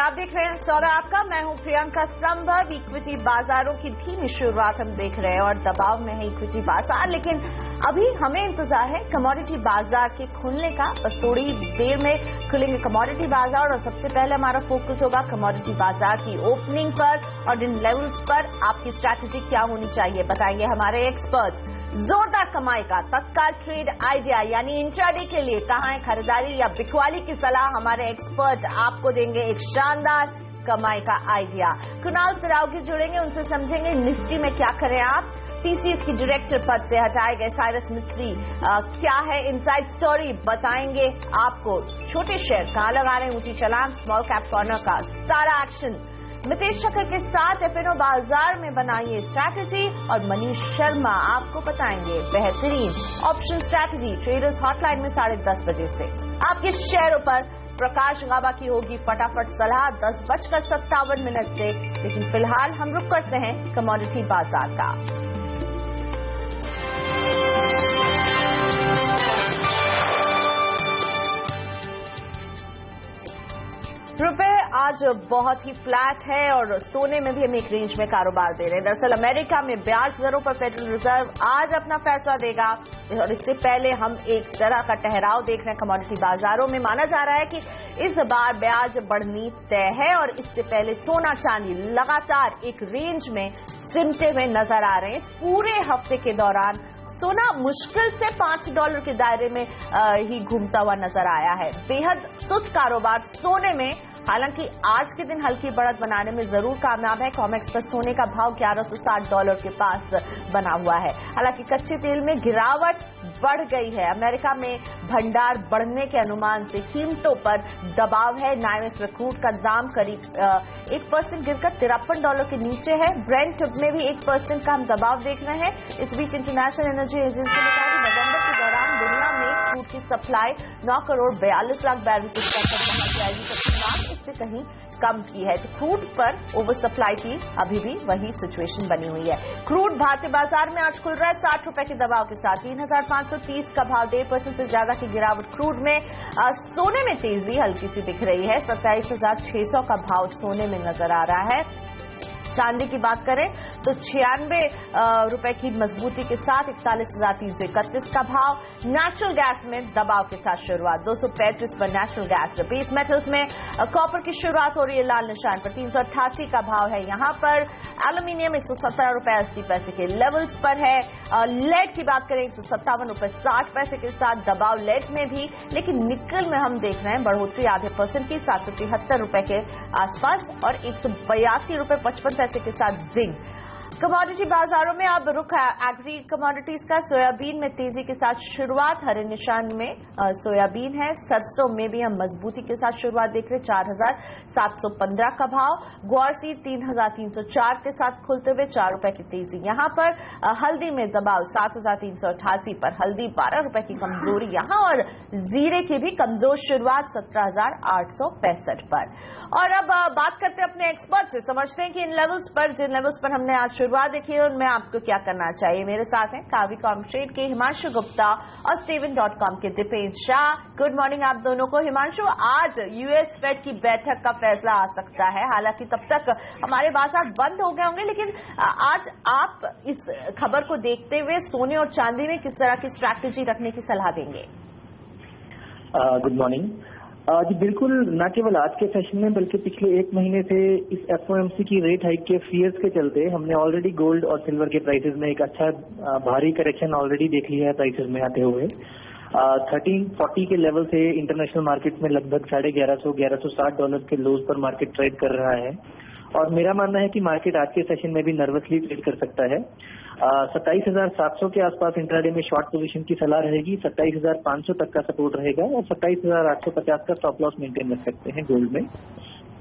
आप देख रहे हैं स्वागत आपका। मैं हूं प्रियंका। संभव इक्विटी बाजारों की धीमी शुरुआत हम देख रहे हैं और दबाव में है इक्विटी बाजार, लेकिन अभी हमें इंतजार है कमोडिटी बाजार के खुलने का। बस थोड़ी देर में खुलेंगे कमोडिटी बाजार और सबसे पहले हमारा फोकस होगा कमोडिटी बाजार की ओपनिंग पर और इन लेवल्स पर आपकी स्ट्रैटेजी क्या होनी चाहिए बताएंगे हमारे एक्सपर्ट्स। जोरदार कमाई का तत्काल ट्रेड आइडिया यानी इंट्राडे के लिए कहां है खरीदारी या बिकवाली की सलाह, हमारे एक्सपर्ट आपको देंगे एक शानदार कमाई का आइडिया। कुणाल सिरावगी जुड़ेंगे, उनसे समझेंगे निफ्टी में क्या करें आप। टीसीएस की डायरेक्टर पद से हटाए गए साइरस मिस्त्री क्या है इनसाइड स्टोरी बताएंगे आपको। छोटे शेयर कहां लगा रहे हैं, ऊंची छलांग, स्मॉल कैप कॉर्नर का सारा एक्शन। मितेश चक्र के साथ एफएनओ बाजार में बनाइए स्ट्रैटेजी और मनीष शर्मा आपको बताएंगे बेहतरीन ऑप्शन स्ट्रैटेजी ट्रेडर्स हॉटलाइन में 10:30 बजे से। आपके शेयरों पर प्रकाश गाबा की होगी फटाफट सलाह 10:57 से, लेकिन फिलहाल हम रुक करते हैं कमोडिटी बाजार का। रुपए आज बहुत ही फ्लैट है और सोने में भी हम एक रेंज में कारोबार दे रहे हैं। दरअसल अमेरिका में ब्याज दरों पर फेडरल रिजर्व आज अपना फैसला देगा और इससे पहले हम एक तरह का ठहराव देख रहे हैं कमोडिटी बाजारों में। माना जा रहा है कि इस बार ब्याज बढ़नी तय है और इससे पहले सोना चांदी लगातार एक रेंज में सिमटे हुए नजर आ रहे हैं। इस पूरे हफ्ते के दौरान सोना मुश्किल से $5 के दायरे में ही घूमता हुआ नजर आया है। बेहद सुस्त कारोबार सोने में, हालांकि आज के दिन हल्की बढ़त बनाने में जरूर कामयाब है। कॉमेक्स पर सोने का भाव $1160 के पास बना हुआ है। हालांकि कच्चे तेल में गिरावट बढ़ गई है। अमेरिका में भंडार बढ़ने के अनुमान से कीमतों पर दबाव है। नाइमेक्स क्रूड का दाम करीब 1% गिरकर $53 के नीचे है। ब्रेंट में भी 1% का हम दबाव देख रहे हैं। इस बीच इंटरनेशनल एनर्जी एजेंसी ने कहा कि नवंबर के दौरान दुनिया में क्रूड की सप्लाई 9 करोड़ 42 लाख बैरल के स्तर तक पहुंच जाएगी, जबकि मांग इससे कहीं कम की है। तो क्रूड पर ओवर सप्लाई की अभी भी वही सिचुएशन बनी हुई है। क्रूड भारतीय बाजार में आज खुल रहा है ₹60 के दबाव के साथ 3,530 का भाव, 1.5% से ज्यादा की गिरावट क्रूड में। सोने में तेजी हल्की सी दिख रही है, 27,600 का भाव सोने में नजर आ रहा है। चांदी की बात करें तो ₹96 की मजबूती के साथ 41,331 का भाव। नेचुरल गैस में दबाव के साथ शुरुआत 235 पर नेचुरल गैस। बेस मेटल्स में कॉपर की शुरुआत हो रही है लाल निशान पर, 388 का भाव है यहां पर। एल्यूमिनियम ₹117.80 के लेवल्स पर है। लेड की बात करें ₹157.60 के साथ दबाव लेड में भी, लेकिन निकल में हम देख रहे हैं बढ़ोतरी ½ % की ₹773 के आसपास और ₹182.55 के साथ जिंक। कमोडिटी बाजारों में अब रुख है एग्री कमोडिटीज का। सोयाबीन में तेजी के साथ शुरुआत, हरे निशान में सोयाबीन है। सरसों में भी हम मजबूती के साथ शुरुआत देख रहे हैं, 4,715 का भाव। ग्वार सीड 3,304 के साथ खुलते हुए ₹4 की तेजी यहां पर। हल्दी में दबाव 7,388 पर, हल्दी ₹12 की कमजोरी यहां और जीरे की भी कमजोर शुरुआत 17,865 पर। और अब बात करते हैं अपने एक्सपर्ट से, समझते हैं कि इन लेवल्स पर, जिन लेवल्स पर हमने आज शुरुआत देखी है उनमें आपको क्या करना चाहिए। मेरे साथ हैं कावी कॉमट्रेड के हिमांशु गुप्ता और Steven.com के दीपेंद्र शाह। गुड मॉर्निंग आप दोनों को। हिमांशु, आज यूएस फेड की बैठक का फैसला आ सकता है, हालांकि तब तक हमारे बाजार बंद हो गए होंगे, लेकिन आज आप इस खबर को देखते हुए सोने और चांदी में किस तरह की स्ट्रैटेजी रखने की सलाह देंगे? गुड मॉर्निंग जी, बिल्कुल न केवल आज के सेशन में बल्कि पिछले 1 महीने से इस एफओएमसी की रेट हाइक के फियर्स के चलते हमने ऑलरेडी गोल्ड और सिल्वर के प्राइसेस में एक अच्छा भारी करेक्शन ऑलरेडी देख लिया है प्राइसेस में आते हुए। 1340 के लेवल से इंटरनेशनल मार्केट में लगभग $1160 के लोज पर मार्केट ट्रेड कर रहा है और मेरा मानना है कि मार्केट आज के सेशन में भी नर्वसली ट्रेड कर सकता है। 27,700 के आसपास इंट्राडे में शॉर्ट पोजीशन की सलाह रहेगी, 27,500 तक का सपोर्ट रहेगा और 27,850 का स्टॉप लॉस मेंटेन रख सकते हैं गोल्ड में।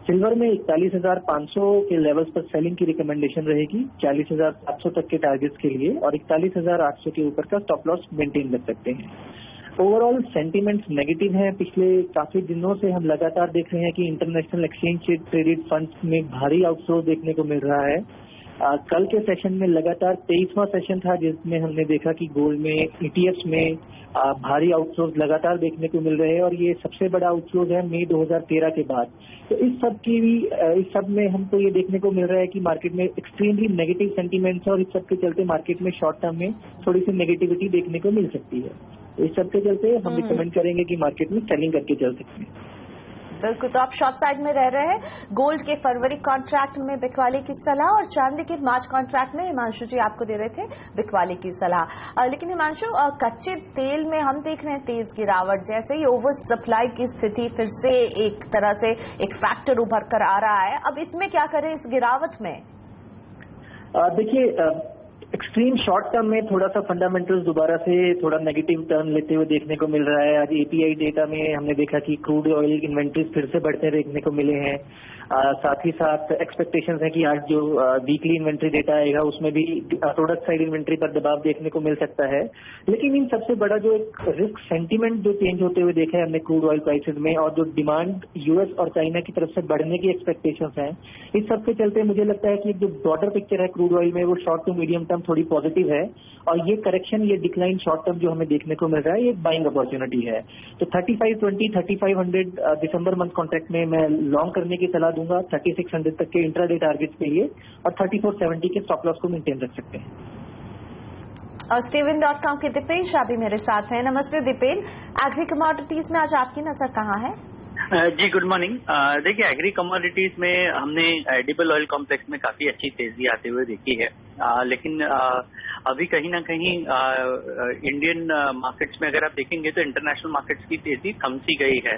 सिल्वर में 41,500 के लेवल्स पर सेलिंग की रिकमेंडेशन रहेगी, 40,700 तक के टारगेट्स के लिए और 41,800 के ऊपर का स्टॉप लॉस मेंटेन रख सकते हैं। ओवरऑल सेंटीमेंट्स नेगेटिव हैं। पिछले काफी दिनों से हम लगातार देख रहे हैं कि इंटरनेशनल एक्सचेंज ट्रेडेड फंड्स में भारी आउटफ्लो देखने को मिल रहा है। कल के सेशन में लगातार 23वां सेशन था जिसमें हमने देखा कि गोल्ड में ईटीएफ्स में भारी आउटफ्लोज लगातार देखने को मिल रहे हैं और ये सबसे बड़ा आउटफ्लोज है मई 2013 के बाद। तो इस सब में हमको ये देखने को मिल रहा है कि मार्केट में एक्सट्रीमली नेगेटिव सेंटीमेंट्स और इस सब के चलते मार्केट में शॉर्ट टर्म में थोड़ी सी नेगेटिविटी देखने को मिल सकती है। तो इस सब के चलते हम रिकमेंड करेंगे कि मार्केट में सेलिंग करके चल सकते हैं। बिल्कुल, तो आप शॉर्ट साइड में रह रहे हैं। गोल्ड के फरवरी कॉन्ट्रैक्ट में बिकवाली की सलाह और चांदी के मार्च कॉन्ट्रैक्ट में हिमांशु जी आपको दे रहे थे बिकवाली की सलाह। लेकिन हिमांशु, कच्चे तेल में हम देख रहे हैं तेज गिरावट, जैसे ही ओवर सप्लाई की स्थिति फिर से एक तरह से एक फैक्टर उभर कर आ रहा है। अब इसमें क्या करें इस गिरावट में? देखिए, एक्सट्रीम शॉर्ट टर्म में थोड़ा सा फंडामेंटल्स दोबारा से थोड़ा नेगेटिव टर्न लेते हुए देखने को मिल रहा है। आज एपीआई डेटा में हमने देखा कि क्रूड ऑयल इन्वेंट्रीज फिर से बढ़ते देखने को मिले हैं। साथ ही साथ एक्सपेक्टेशंस है कि आज जो वीकली इन्वेंट्री डेटा आएगा उसमें भी प्रोडक्ट साइड इन्वेंट्री पर दबाव देखने को मिल सकता है। लेकिन इन सबसे बड़ा जो एक रिस्क सेंटीमेंट जो चेंज होते हुए देखा है हमने क्रूड ऑयल प्राइसेस में, और जो डिमांड यूएस और चाइना की तरफ से बढ़ने की एक्सपेक्टेशंस हैं, इस सब के चलते मुझे लगता है कि जो ब्रॉडर पिक्चर है क्रूड ऑयल में वो शॉर्ट टू मीडियम टर्म थोड़ी पॉजिटिव है। और ये करेक्शन, ये डिक्लाइन शॉर्ट टर्म जो हमें देखने को मिल रहा है, ये एक बाइंग अपॉर्चुनिटी है। तो 3520, 3500 दिसंबर मंथ कॉन्ट्रैक्ट में मैं लॉन्ग करने की सलाह दूंगा 3600 तक के इंट्राडे टारगेट के लिए, और 3470 के स्टॉप लॉस को मेंटेन रख सकते हैं। और Stephen.com के दीपेन शाह भी मेरे साथ हैं। नमस्ते दीपेन, एग्री कमोडिटीज में आज आपकी नजर कहाँ है? जी गुड मॉर्निंग। देखिए, एग्री कमोडिटीज में हमने एडिबल ऑयल कॉम्प्लेक्स में काफी अच्छी तेजी आते हुए देखी है, लेकिन अभी कहीं ना कहीं इंडियन मार्केट्स में अगर आप देखेंगे तो इंटरनेशनल मार्केट्स की तेजी थम सी गई है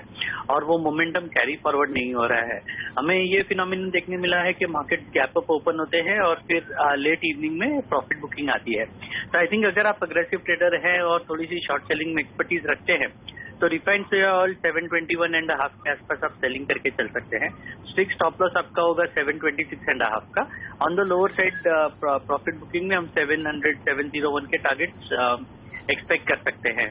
और वो मोमेंटम कैरी फॉरवर्ड नहीं हो रहा है। हमें ये फिनोमिनन देखने मिला है कि मार्केट गैप अप ओपन होते हैं और फिर लेट इवनिंग में प्रॉफिट बुकिंग आती है। तो आई थिंक अगर आप अग्रेसिव ट्रेडर हैं और थोड़ी सी शॉर्ट सेलिंग में एक्सपर्टीज रखते हैं तो रिफाइंड सोया ऑयल 721.5 के आसपास आप सेलिंग करके चल सकते हैं। स्ट्रिक्ट स्टॉप लॉस आपका होगा 726.5 का। On the lower side profit booking में हम 701 के टारगेट्स एक्सपेक्ट कर सकते हैं।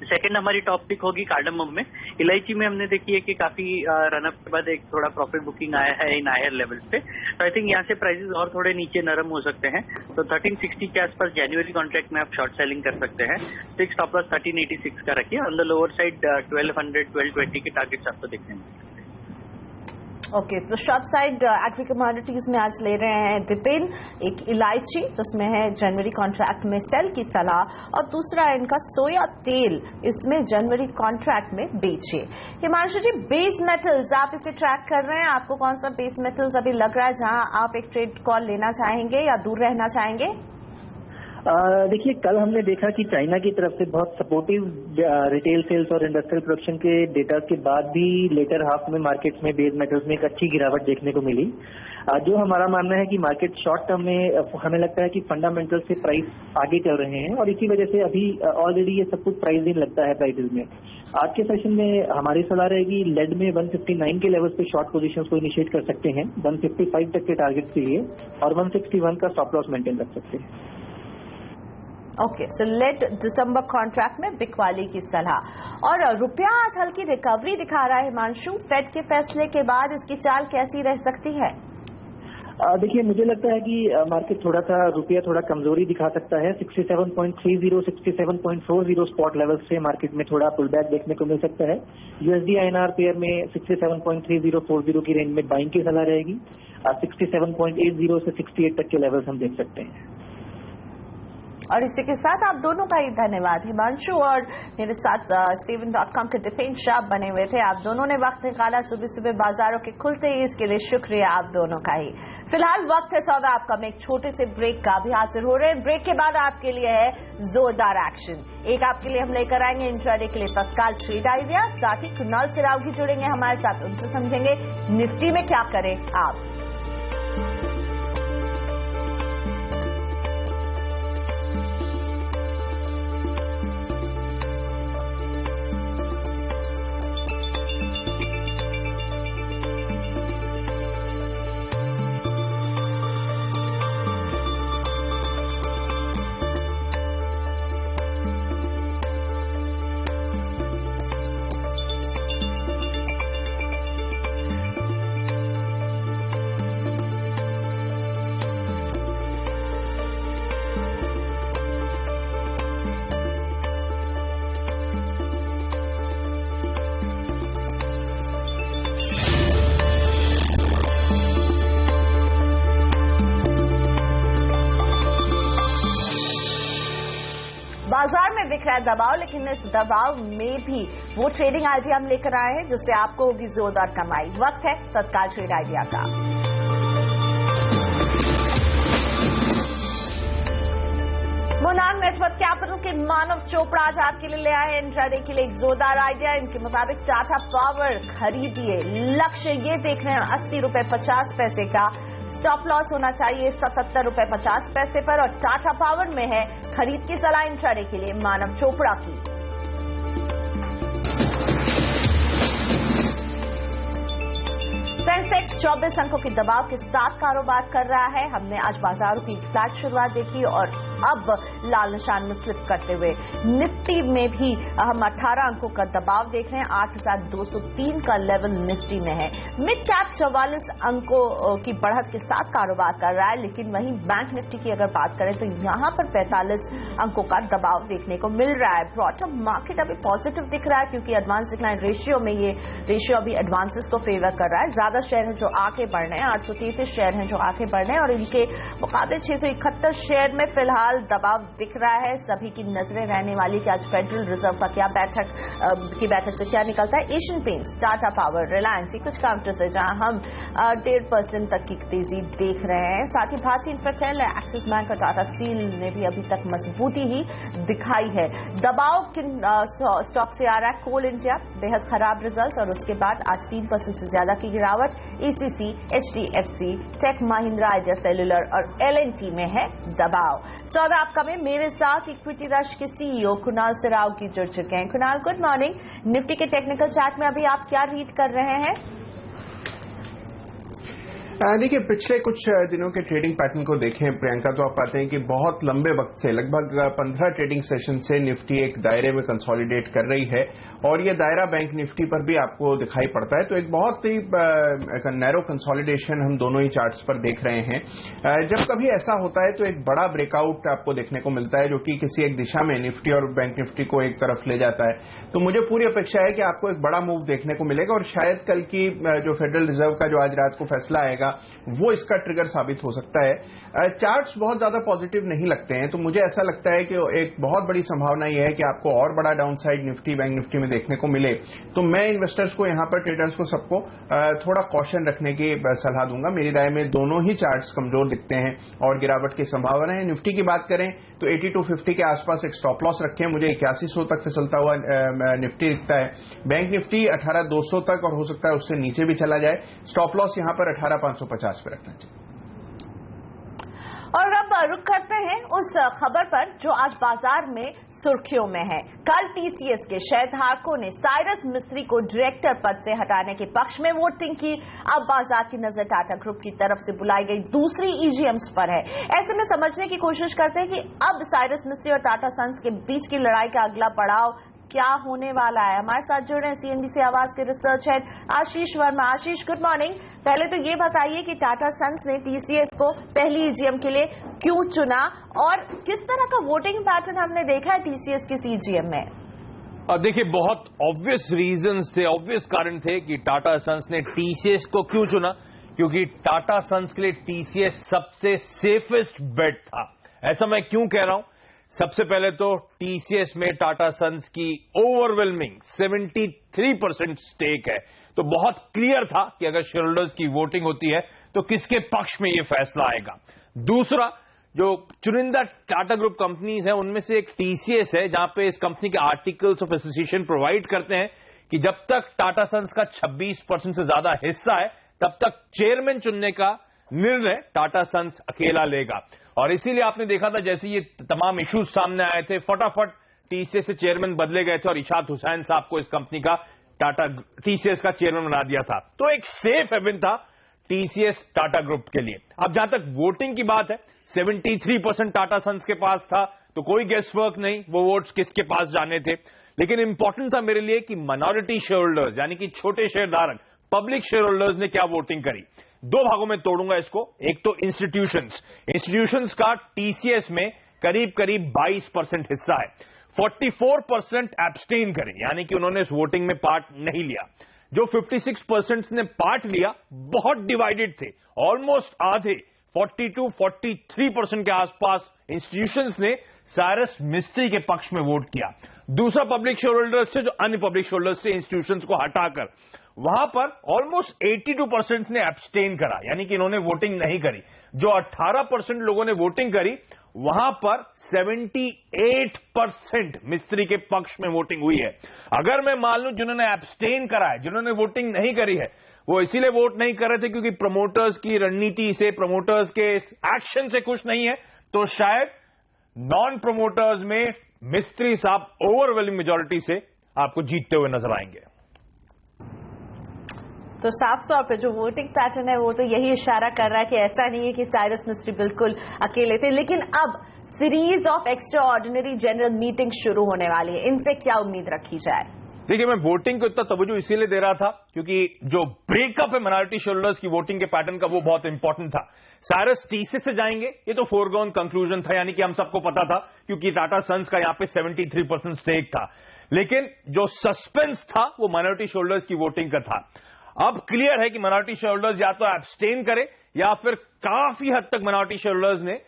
सेकंड हमारी टॉप पिक होगी कार्डमम में। इलायची में हमने देखी है कि काफी रनअप के बाद एक थोड़ा प्रॉफिट बुकिंग आया है इन हायर लेवल पे। तो आई थिंक यहाँ से प्राइसेस और थोड़े नीचे नरम हो सकते हैं। तो 1360 के आसपास जनवरी कॉन्ट्रैक्ट में आप शॉर्ट सेलिंग कर सकते हैं। स्टिक स्टॉप लॉस 1386 का रखिए। ऑन द लोअर साइड 1200, 1220 के टारगेट्स आपको देखने मिलेंगे। ओके, तो शॉर्ट साइड एग्री कमोडिटीज में आज ले रहे हैं दीपेन एक इलायची जिसमें है जनवरी कॉन्ट्रैक्ट में सेल की सलाह, और दूसरा इनका सोया तेल, इसमें जनवरी कॉन्ट्रैक्ट में बेचिए। हिमांशु जी, बेस मेटल्स आप इसे ट्रैक कर रहे हैं, आपको कौन सा बेस मेटल्स अभी लग रहा है जहां आप एक ट्रेड कॉल लेना चाहेंगे या दूर रहना चाहेंगे? देखिए, कल हमने देखा कि चाइना की तरफ से बहुत सपोर्टिव रिटेल सेल्स और इंडस्ट्रियल प्रोडक्शन के डेटा के बाद भी लेटर हाफ में मार्केट्स में बेस मेटल्स में एक अच्छी गिरावट देखने को मिली। जो हमारा मानना है कि मार्केट शॉर्ट टर्म में हमें लगता है कि फंडामेंटल से प्राइस आगे चल रहे हैं और इसी वजह से अभी ऑलरेडी ये सब कुछ प्राइस इन लगता है प्राइसेस में। आज के सेशन में हमारी सलाह रहेगी लेड में 159 के लेवल पे शॉर्ट पोजीशंस को इनिशिएट कर सकते हैं 155 तक के टारगेट के लिए, और 161 का स्टॉप लॉस मेंटेन रख सकते हैं। ओके, सो लेट दिसंबर कॉन्ट्रैक्ट में बिकवाली की सलाह। और रुपया आज हल्की रिकवरी दिखा रहा है हिमांशु, फेड के फैसले के बाद इसकी चाल कैसी रह सकती है? देखिए, मुझे लगता है कि मार्केट थोड़ा सा रुपया थोड़ा कमजोरी दिखा सकता है। 67.30, 67.40 स्पॉट लेवल से मार्केट में थोड़ा पुल बैक देखने को मिल सकता है। यूएसडी आईएनआर पेयर में 67.3040 की रेंज में बाइंग की सलाह रहेगी। 67.80 से 68 तक के लेवल्स हम देख सकते हैं। और इसी के साथ आप दोनों का ही धन्यवाद। हिमांशु और मेरे साथ Stephen.com के दीपेन शाह बने हुए थे। आप दोनों ने वक्त निकाला सुबह सुबह बाजारों के खुलते ही, इसके लिए शुक्रिया आप दोनों का ही। फिलहाल वक्त है सौदा आपका में एक छोटे से ब्रेक का भी हासिल हो रहे हैं। ब्रेक के बाद आपके लिए है जोरदार एक्शन। एक आपके लिए हम लेकर आएंगे इंट्राडे के लिए तत्काल ट्रेड आइडिया, साथ ही कुणाल सिराव भी जुड़ेंगे हमारे साथ, उनसे समझेंगे निफ्टी में क्या करें आप। में दिख रहा है दबाव, लेकिन इस दबाव में भी वो ट्रेडिंग आइडिया हम लेकर आए हैं जिससे आपको होगी जोरदार कमाई। वक्त है तत्काल ट्रेड आइडिया का। मोनार्क नेटवर्क कैपिटल के मानव चोपड़ा आज आपके लिए ले आए इंट्राडे के लिए एक जोरदार आइडिया। इनके मुताबिक टाटा पावर खरीदिए, लक्ष्य ये देख रहे हैं 80 रुपए 50 पैसे का, स्टॉप लॉस होना चाहिए 77 रुपए 50 पैसे पर, और टाटा पावर में है खरीद की सलाह इंट्राडे के लिए मानव चोपड़ा की। सेंसेक्स 24 अंकों के दबाव के साथ कारोबार कर रहा है। हमने आज बाजारों की फ्लैट शुरुआत देखी और अब लाल निशान में स्लिप करते हुए निफ्टी में भी हम 18 अंकों का दबाव देख रहे हैं। 8203 का लेवल निफ्टी में है। मिड कैप 44 अंकों की बढ़त के साथ कारोबार कर रहा है, लेकिन वहीं बैंक निफ्टी की अगर बात करें तो यहां पर 45 अंकों का दबाव देखने को मिल रहा है। ब्रॉडटर्म मार्केट अभी पॉजिटिव दिख रहा है क्योंकि एडवांस डिक्लाइन रेशियो में ये रेशियो अभी एडवांसेस को फेवर कर रहा है। ज्यादा शेयर हैं जो आगे बढ़ रहे हैं, 833 शेयर हैं जो आगे बढ़ रहे हैं और इनके मुकाबले 671 शेयर में फिलहाल दबाव दिख रहा है। सभी की नजरें रहने वाली कि आज फेडरल रिजर्व का क्या बैठक से क्या निकलता है। Asian paints, Tata power, Reliance, कुछ काउंटर्स है जहां हम 1.5% तक की तेजी देख रहे हैं। साथ ही भारतीय इंफ्राटेल, एक्सिस बैंक और टाटा स्टील ने भी अभी तक मजबूती ही दिखाई है। दबाव किन स्टॉक से आ रहा है? कोल इंडिया बेहद खराब रिजल्ट और उसके बाद आज 3% से ज्यादा की गिरावट। ECC, HDFC, Tech Mahindra, Idea Cellular और L&T में है दबाव। सौदा आपका में मेरे साथ इक्विटी रश के CEO कुणाल सिराव की जुड़ चुके हैं। Kunal, good morning. निफ्टी के टेक्निकल चार्ट में अभी आप क्या रीड कर रहे हैं? देखिए, पिछले कुछ दिनों के ट्रेडिंग पैटर्न को देखें प्रियंका, तो आप पाते हैं कि बहुत लंबे वक्त से लगभग 15 ट्रेडिंग सेशन से निफ्टी एक दायरे में कंसोलिडेट कर रही है और ये दायरा बैंक निफ्टी पर भी आपको दिखाई पड़ता है। तो एक बहुत ही नैरो कंसोलिडेशन हम दोनों ही चार्ट्स पर देख रहे हैं। जब कभी ऐसा होता है तो एक बड़ा ब्रेकआउट आपको देखने को मिलता है जो कि किसी एक दिशा में निफ्टी और बैंक निफ्टी को एक तरफ ले जाता है। तो मुझे पूरी अपेक्षा है कि आपको एक बड़ा मूव देखने को मिलेगा और शायद कल की जो फेडरल रिजर्व का जो आज रात को फैसला आएगा वो इसका ट्रिगर साबित हो सकता है। चार्ट्स बहुत ज्यादा पॉजिटिव नहीं लगते हैं, तो मुझे ऐसा लगता है कि एक बहुत बड़ी संभावना यह है कि आपको और बड़ा डाउनसाइड निफ्टी बैंक निफ्टी में देखने को मिले। तो मैं इन्वेस्टर्स को, यहां पर ट्रेडर्स को, सबको थोड़ा कॉशन रखने की सलाह दूंगा। मेरी राय में दोनों ही चार्ट्स कमजोर दिखते हैं और गिरावट की संभावना है। निफ्टी की बात करें तो 8250 के आसपास एक स्टॉप लॉस रखें। मुझे 8100 तक फिसलता हुआ निफ्टी दिखता है। बैंक निफ्टी 18200 तक और हो सकता है उससे नीचे भी चला जाए। स्टॉप लॉस यहां पर 18550 पे रखना चाहिए। और अब रुक करते हैं उस खबर पर जो आज बाजार में सुर्खियों में है। कल टीसीएस के शेयरधारकों ने साइरस मिस्त्री को डायरेक्टर पद से हटाने के पक्ष में वोटिंग की। अब बाजार की नजर टाटा ग्रुप की तरफ से बुलाई गई दूसरी ईजीएम्स पर है। ऐसे में समझने की कोशिश करते हैं कि अब साइरस मिस्त्री और टाटा सन्स के बीच की लड़ाई का अगला पड़ाव क्या होने वाला है। हमारे साथ जुड़ रहे हैं सीएनबीसी आवाज के रिसर्च हेड आशीष वर्मा। आशीष, गुड मॉर्निंग। पहले तो ये बताइए कि टाटा सन्स ने टीसीएस को पहली ईजीएम के लिए क्यों चुना और किस तरह का वोटिंग पैटर्न हमने देखा है टीसीएस की ईजीएम में? देखिए, बहुत ऑब्वियस रीजंस थे, ऑब्वियस कारण थे कि टाटा सन्स ने टीसीएस को क्यों चुना, क्योंकि टाटा सन्स के लिए टीसीएस सबसे सेफेस्ट बेट था। ऐसा मैं क्यों कह रहा हूं? सबसे पहले तो टीसीएस में टाटा सन्स की ओवरवेलमिंग 73% स्टेक है, तो बहुत क्लियर था कि अगर शेयरहोल्डर्स की वोटिंग होती है तो किसके पक्ष में यह फैसला आएगा। दूसरा, जो चुनिंदा टाटा ग्रुप कंपनीज हैं उनमें से एक टीसीएस है, जहां पे इस कंपनी के आर्टिकल्स ऑफ एसोसिएशन प्रोवाइड करते हैं कि जब तक टाटा सन्स का 26% से ज्यादा हिस्सा है तब तक चेयरमैन चुनने का निर्णय टाटा सन्स अकेला लेगा। और इसीलिए आपने देखा था जैसे ये तमाम इश्यूज सामने आए थे, फटाफट टीसीएस से चेयरमैन बदले गए थे और इशात हुसैन साहब को इस कंपनी का टीसीएस का चेयरमैन बना दिया था। तो एक सेफ हेवन था टीसीएस टाटा ग्रुप के लिए। अब जहां तक वोटिंग की बात है, 73% टाटा सन्स के पास था, तो कोई गेस वर्क नहीं वो वोट्स किसके पास जाने थे। लेकिन इंपॉर्टेंट था मेरे लिए कि माइनॉरिटी शेयर होल्डर्स यानी कि छोटे शेयरधारक, पब्लिक शेयर होल्डर्स ने क्या वोटिंग करी। दो भागों में तोड़ूंगा इसको। एक तो इंस्टीट्यूशंस का टीसीएस में करीब करीब 22% हिस्सा है। 44% एब्सटेन करें, यानी कि उन्होंने इस वोटिंग में पार्ट नहीं लिया। जो 56% ने पार्ट लिया बहुत डिवाइडेड थे, ऑलमोस्ट आधे 42-43% के आसपास इंस्टीट्यूशंस ने साइरस मिस्त्री के पक्ष में वोट किया। दूसरा पब्लिक शेयर होल्डर्स थे, जो अन्य पब्लिक शेयर होल्डर्स थे इंस्टीट्यूशंस को हटाकर, वहां पर ऑलमोस्ट 82% ने एब्सटेन करा, यानी कि इन्होंने वोटिंग नहीं करी। जो 18% लोगों ने वोटिंग करी, वहां पर 78% मिस्त्री के पक्ष में वोटिंग हुई है। अगर मैं मान लूं जिन्होंने एब्सटेन करा है, जिन्होंने वोटिंग नहीं करी है, वो इसीलिए वोट नहीं कर रहे थे क्योंकि प्रमोटर्स की रणनीति से, प्रमोटर्स के एक्शन से खुश नहीं है, तो शायद नॉन प्रमोटर्स में मिस्त्री साहब ओवरवेलमिंग मेजॉरिटी से आपको जीतते हुए नजर आएंगे। तो साफ तौर पे जो वोटिंग पैटर्न है वो तो यही इशारा कर रहा है कि ऐसा नहीं है कि साइरस मिस्त्री बिल्कुल अकेले थे। लेकिन अब series of extra ordinary general meeting शुरू होने वाली है, इनसे क्या उम्मीद रखी जाए? देखिए, मैं वोटिंग को इतना तवज्जो इसीलिए दे रहा था क्योंकि जो ब्रेकअप है माइनॉरिटी शेयरहोल्डर्स की वोटिंग के पैटर्न का, वो बहुत इंपॉर्टेंट था। साइरस टीसीएस से जाएंगे, ये तो फोरगॉन कंक्लूजन था, यानी कि हम सबको पता था क्योंकि टाटा सन्स का यहां पे 73% स्टेक था। लेकिन जो सस्पेंस था वो माइनॉरिटी शेयरहोल्डर्स की वोटिंग का था। अब क्लियर है कि माइनॉरिटी शेयरहोल्डर्स या तो एब्सटेन करे या फिर काफी हद तक माइनॉरिटी शेयरहोल्डर्स ने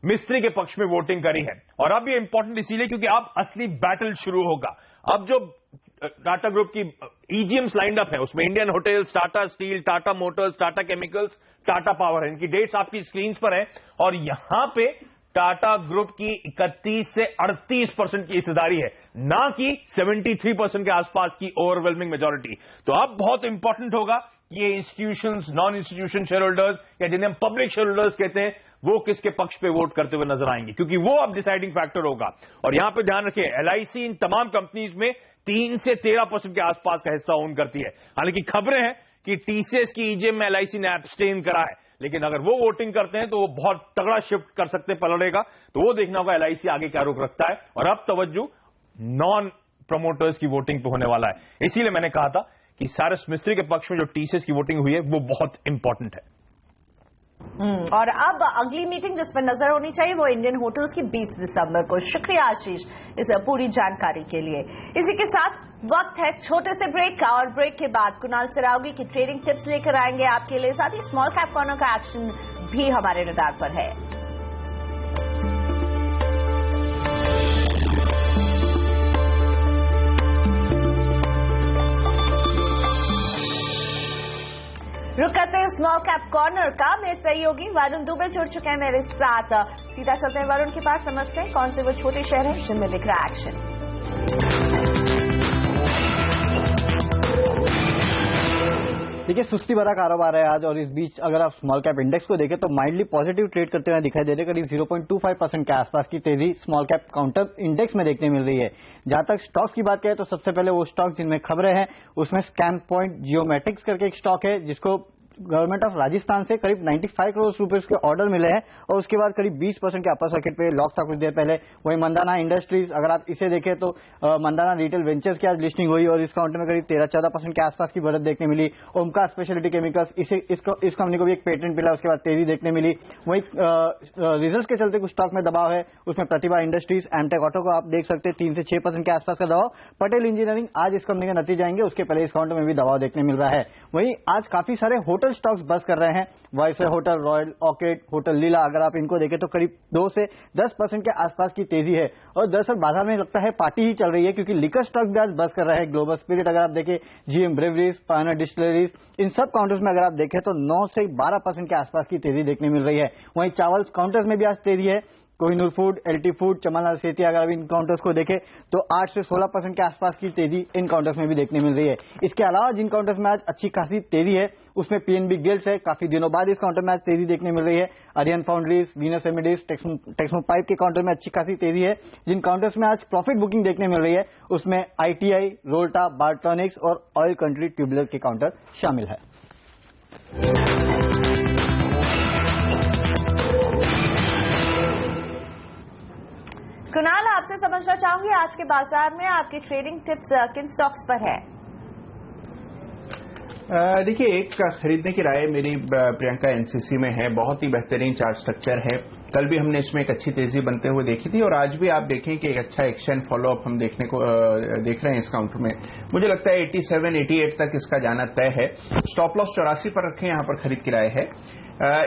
मिस्त्री के पक्ष में वोटिंग करी है। और अब ये इंपॉर्टेंट इसीलिए क्योंकि अब असली बैटल शुरू होगा। अब जो टाटा ग्रुप की ईजीएम्स लाइंड अप है, उसमें Indian hotels, Tata steel, Tata Motors, Tata chemicals, Tata power है। इनकी डेट्स आपकी स्क्रीन पर है और यहां पे टाटा ग्रुप की 31 से 38% की हिस्सेदारी है, ना कि 73% के आसपास की ओवरवेलमिंग मेजॉरिटी। तो अब बहुत इंपॉर्टेंट होगा कि ये institutions, non institution share holders या जिन्हें हम पब्लिक शेयर होल्डर्स कहते हैं, वो किसके पक्ष पे वोट करते हुए नजर आएंगे, क्योंकि वो अब डिसाइडिंग फैक्टर होगा। और यहां पे ध्यान रखें, एलआईसी इन तमाम कंपनीज में 3 से 13% के आसपास का हिस्सा ओन करती है। हालांकि खबरें हैं कि टीसीएस की ईजीएम में एलआईसी ने एब्सटेन करा है, लेकिन अगर वो वोटिंग करते हैं तो वो बहुत तगड़ा शिफ्ट कर सकते हैं, पलटेगा। तो वो देखना होगा एलआईसी आगे क्या रुख रखता है। और अब तवज्जो नॉन प्रमोटर्स की वोटिंग पे होने वाला है। इसीलिए मैंने कहा था कि साइरस मिस्त्री के पक्ष में जो टीसीएस की वोटिंग हुई है वो बहुत इंपॉर्टेंट है। और अब अगली मीटिंग जिस पर नजर होनी चाहिए वो इंडियन होटल्स की 20 दिसंबर को। शुक्रिया आशीष इस पूरी जानकारी के लिए। इसी के साथ वक्त है छोटे से ब्रेक का, और ब्रेक के बाद कुणाल सरावगी की ट्रेडिंग टिप्स लेकर आएंगे आपके लिए। साथ ही स्मॉल कैप कॉर्नर का एक्शन भी हमारे रडार पर है। रुक करते हैं स्मॉल कैप कॉर्नर का। मेरे सहयोगी वरुण दुबे जुड़ चुके हैं मेरे साथ। सीधा चलते हैं वरुण के पास, समझते हैं कौन से वो छोटे शहर हैं जिनमें दिख रहा है एक्शन। देखिए, सुस्ती भरा कारोबार है आज, और इस बीच अगर आप स्मॉल कैप इंडेक्स को देखें तो माइल्डली पॉजिटिव ट्रेड करते हुए दिखाई दे रहे, करीब 0.25% के आसपास की तेजी स्मॉल कैप काउंटर इंडेक्स में देखने मिल रही है। जहां तक स्टॉक्स की बात करें तो सबसे पहले वो स्टॉक जिनमें खबरें हैं उसमें स्कैन पॉइंट जियोमेट्रिक्स करके एक स्टॉक है, जिसको गवर्नमेंट ऑफ राजस्थान से करीब 95 करोड़ रुपए के ऑर्डर मिले हैं, और उसके बाद करीब 20% के अपर सर्किट पे लॉक था कुछ देर पहले। वहीं मंदाना इंडस्ट्रीज, अगर आप इसे देखें तो मंदाना रिटेल वेंचर्स की आज लिस्टिंग हुई और इस काउंटर में करीब 13-14% के आसपास की बढ़त देखने मिली। ओमकार स्पेशलिटी केमिकल्स, इस कंपनी को भी एक पेटेंट मिला, उसके बाद तेजी देखने मिली। वहीं रिजल्ट के चलते कुछ स्टॉक में दबाव है, उसमें प्रतिभा इंडस्ट्रीज, एमटेक ऑटो को आप देख सकते हैं 3 से 6% के आसपास का दबाव। पटेल इंजीनियरिंग, आज इस कंपनी के नतीजे आएंगे, उसके पहले इस काउंटर में भी दबाव देखने मिल रहा है। वहीं आज काफी सारे होटल स्टॉक्स बस कर रहे हैं, Viceroy hotel, Royal Orchid, hotel Leela, अगर आप इनको देखें तो करीब 2 से 10% के आसपास की तेजी है। और दरअसल बाजार में लगता है पार्टी ही चल रही है, क्योंकि लिकर स्टॉक भी आज बस कर रहा है। ग्लोबल स्पिरिट अगर आप देखें, जीएम ब्रेवरीज, पायनियर डिस्टिलरीज, इन सब काउंटर्स में अगर आप देखें तो 9 से 12% के आसपास की तेजी देखने मिल रही है। वहीं चावल काउंटर्स में भी आज तेजी है। Kohinoor food, LT food, Chamanlal Sethi, अगर आप इन काउंटर्स को देखें तो 8 से 16% के आसपास की तेजी इन काउंटर्स में भी देखने मिल रही है। इसके अलावा जिन काउंटर्स में आज अच्छी खासी तेजी है उसमें पीएनबी गिल्ड्स है, काफी दिनों बाद इस काउंटर में आज तेजी देखने मिल रही है। Aryan foundries, Venus remedies, Texmo pipe के काउंटर में अच्छी खासी तेजी है। जिन काउंटर्स में आज प्रॉफिट बुकिंग देखने मिल रही है उसमें आईटीआई, रोल्टा, बार्टॉनिक्स और ऑयल कंट्री ट्यूबुलर के काउंटर शामिल है। कुणाल, आपसे समझना चाहूंगी आज के बाजार में आपकी ट्रेडिंग टिप्स किन स्टॉक्स पर है? देखिए, एक खरीदने की राय मेरी प्रियंका एनसीसी में है। बहुत ही बेहतरीन चार्ट स्ट्रक्चर है, कल भी हमने इसमें एक अच्छी तेजी बनते हुए देखी थी और आज भी आप देखें कि एक अच्छा एक्शन फॉलोअप हम देख रहे हैं इस काउंटर में। मुझे लगता है 87, 88 तक इसका जाना तय है। स्टॉप लॉस 84 पर रखें, यहां पर खरीद किराए है।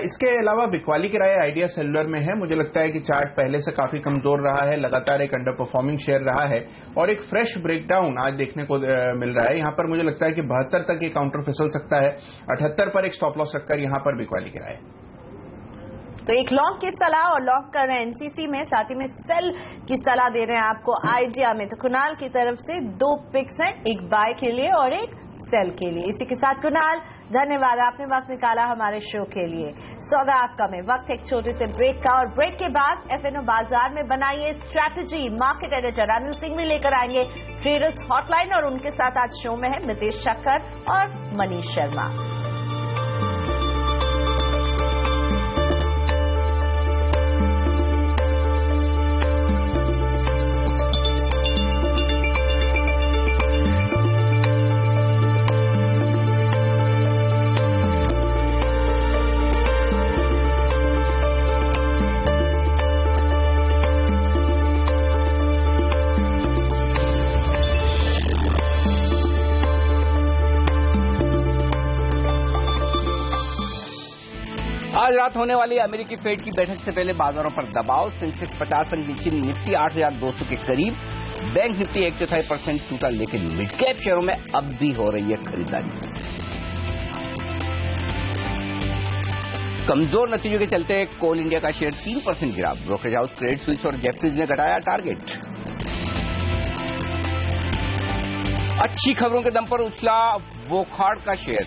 इसके अलावा बिकवाली किराए आइडिया सेलुलर में है। मुझे लगता है कि चार्ट पहले से काफी कमजोर रहा है, लगातार एक अंडर परफॉर्मिंग शेयर रहा है और एक फ्रेश ब्रेकडाउन आज देखने को मिल रहा है। यहां पर मुझे लगता है कि 72 तक ये काउंटर फिसल सकता है। 78 पर एक स्टॉप लॉस रखकर यहां पर बिकवाली किराए। तो एक लॉन्ग की सलाह और लॉन्ग कर रहे हैं एनसीसी में, साथ ही में सेल की सलाह दे रहे हैं आपको आइडिया में। तो कुणाल की तरफ से 2 पिक्स हैं, एक बाय के लिए और एक सेल के लिए। इसी के साथ कुणाल, धन्यवाद, आपने वक्त निकाला हमारे शो के लिए। सौदा आपका में वक्त एक छोटे से ब्रेक का, और ब्रेक के बाद एफएनओ बाजार में बनाइए strategy. Market editor Anil Singh भी लेकर आएंगे ट्रेडर्स हॉटलाइन, और उनके साथ आज शो में है मितेश ठक्कर और मनीष शर्मा। आज रात होने वाली अमेरिकी फेड की बैठक से पहले बाजारों पर दबाव। सेंसेक्स 50 अंक नीचे, निफ्टी 8,200 के करीब, बैंक निफ्टी 1.4% टूटा, लेकिन मिड कैप शेयरों में अब भी हो रही है खरीदारी। कमजोर नतीजों के चलते कोल इंडिया का शेयर 3% गिरा। ब्रोकरेज हाउस क्रेडिट स्विस और जेफरीज ने घटाया टारगेट। अच्छी खबरों के दम पर उछला वोकहार्ट का शेयर।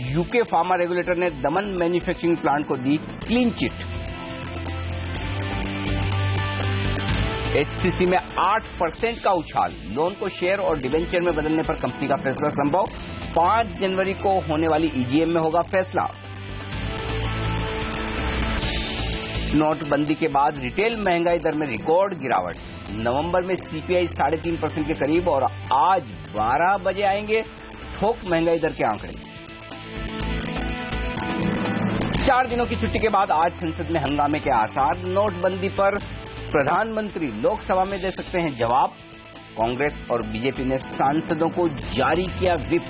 यूके फार्मा रेगुलेटर ने दमन मैन्युफैक्चरिंग प्लांट को दी क्लीन चिट। एचसीसी में 8% का उछाल। लोन को शेयर और डिवेंचर में बदलने पर कंपनी का फैसला संभव। 5 जनवरी को होने वाली ईजीएम में होगा फैसला। नोटबंदी के बाद रिटेल महंगाई दर में रिकॉर्ड गिरावट। नवंबर में सीपीआई 3.5% के करीब, और आज 12 बजे आएंगे थोक महंगाई दर के आंकड़े। 4 दिनों की छुट्टी के बाद आज संसद में हंगामे के आसार। नोटबंदी पर प्रधानमंत्री लोकसभा में दे सकते हैं जवाब। कांग्रेस और बीजेपी ने सांसदों को जारी किया व्हिप।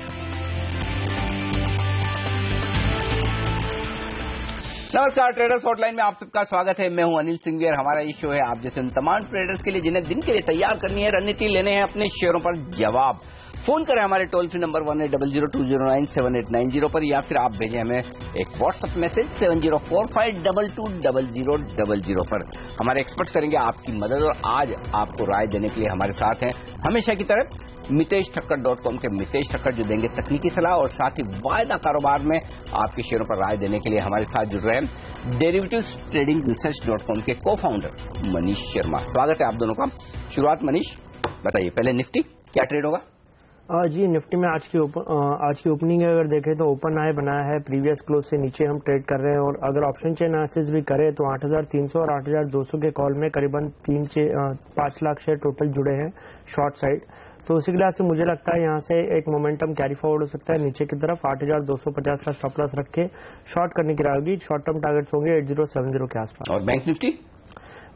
नमस्कार, ट्रेडर्स हॉटलाइन में आप सबका स्वागत है। मैं हूं अनिल सिंह और हमारा ये शो है आप जैसे उन तमाम ट्रेडर्स के लिए जिन्हें दिन के लिए तैयार करनी है रणनीति, लेने हैं अपने शेयरों पर जवाब। फोन करें हमारे टोल फ्री नंबर 180020097890 पर, या फिर आप भेजें हमें एक व्हाट्सएप मैसेज 7045220000 पर। हमारे एक्सपर्ट्स करेंगे आपकी मदद, और आज आपको राय देने के लिए हमारे साथ हैं हमेशा की तरह मितेशठक्कर.com के मितेश ठक्कर, जो देंगे तकनीकी सलाह, और साथ ही वायदा कारोबार में आपके शेयरों पर राय देने के लिए हमारे साथ जुड़ रहे हैं डेरिवेटिव्स ट्रेडिंग रिसर्च.com के को फाउंडर मनीष शर्मा। स्वागत है आप दोनों का। शुरुआत मनीष बताइए, पहले निफ्टी क्या ट्रेड होगा? जी, निफ्टी में आज की ओपनिंग अगर देखें तो ओपन हाई बनाया है, प्रीवियस क्लोज से नीचे हम ट्रेड कर रहे हैं। और अगर ऑप्शन चेन एनालिसिस भी करें तो 8,300 और 8,200 के कॉल में करीबन 5 लाख शेयर टोटल जुड़े हैं शॉर्ट साइड। तो उसी के लिहाज से मुझे लगता है यहाँ से एक मोमेंटम कैरी फॉरवर्ड हो सकता है नीचे की तरफ। 8,250 का स्टॉप लॉस रख के शॉर्ट करने की राय होगी। शॉर्ट टर्म टारगेट्स होंगे 8070 के आसपास। और बैंक निफ्टी?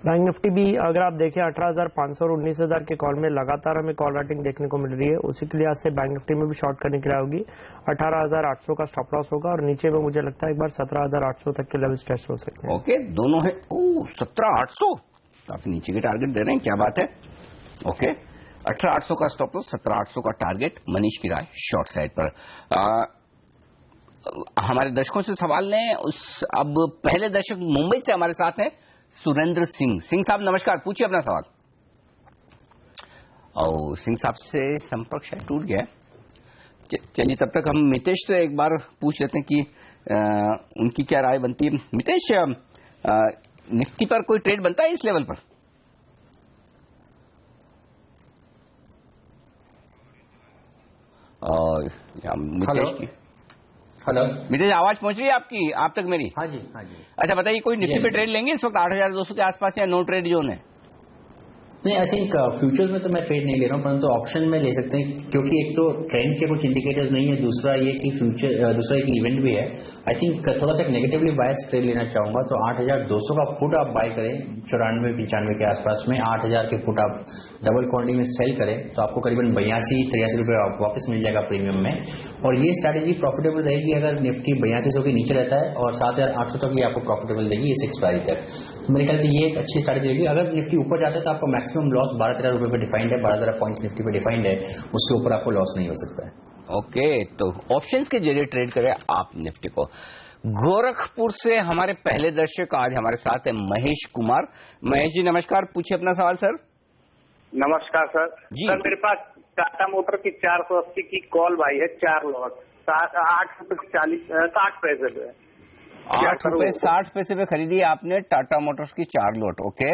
बैंक निफ्टी भी अगर आप देखें 18,500 और 19,000 के कॉल में लगातार हमें कॉल राइटिंग देखने को मिल रही है। उसी के लिहाज से बैंक निफ्टी में भी शॉर्ट करने की राय होगी। 18,800 का स्टॉप लॉस होगा, और नीचे में मुझे लगता है एक बार 17,800 तक के लेवल्स टेस्ट हो सकते हैं। ओके, दोनों है। 17,800 काफी नीचे के टारगेट दे रहे हैं, क्या बात है। ओके, 18,800 का स्टॉप लॉस, 17,800 का टारगेट। मनीष की राय शॉर्ट साइड पर। हमारे दर्शकों से सवाल लें। अब पहले दर्शक मुंबई से हमारे साथ हैं सुरेंद्र सिंह साहब, नमस्कार, पूछिए अपना सवाल। और सिंह साहब से संपर्क शायद टूट गया। चलिए, तब तक हम मितेश से एक बार पूछ लेते हैं कि उनकी क्या राय बनती है। मितेश, निफ्टी पर कोई ट्रेड बनता है इस लेवल पर? मितेश की हेलो मितेश, आवाज पहुंच रही है आपकी, आप तक मेरी? हाँ जी। अच्छा बताइए, कोई निफ्टी पे ट्रेड लेंगे इस वक्त 8,200 के आसपास, या नो ट्रेड जोन है? नहीं, आई थिंक फ्यूचर्स में तो मैं ट्रेड नहीं ले रहा हूँ, परंतु ऑप्शन में ले सकते हैं, क्योंकि एक तो ट्रेंड के कुछ इंडिकेटर्स नहीं है, दूसरा ये कि इवेंट भी है। आई थिंक थोड़ा सा नेगेटिवली बायस ट्रेड लेना चाहूंगा, तो 8,200 का पुट आप बाय करें 94-95 के आसपास में, 8,000 के पुट आप डबल क्वांटिटी में सेल करें तो आपको करीबन 82-83 रुपये वापस मिल जाएगा प्रीमियम में। और ये स्ट्रैटेजी प्रॉफिटेबल रहेगी अगर निफ्टी 8200 के नीचे रहता है और 7,800 तक ये आपको प्रॉफिटेबल देगी इस एक्सपायरी तक। तो मेरे ख्याल से ये एक अच्छी स्ट्रैटेजी रहेगी। अगर निफ्टी ऊपर जाता है तो आपका मैक्सिमम लॉस 12-13 रुपये पे डिफाइंड है, 12,000 पॉइंट्स निफ्टी पे डिफाइंड है, उसके ऊपर आपको लॉस नहीं हो सकता है। ओके, तो ऑप्शंस के जरिए ट्रेड करें आप निफ्टी को। गोरखपुर से हमारे पहले दर्शक आज हमारे साथ है महेश कुमार। महेश जी नमस्कार, पूछिए अपना सवाल सर। नमस्कार सर जी सर, मेरे पास टाटा मोटर की 480 की कॉल भाई है, 4 लॉट 8.60 पैसे पे, 8.60 पैसे पे खरीदी आपने टाटा मोटर्स की 4 लॉट। ओके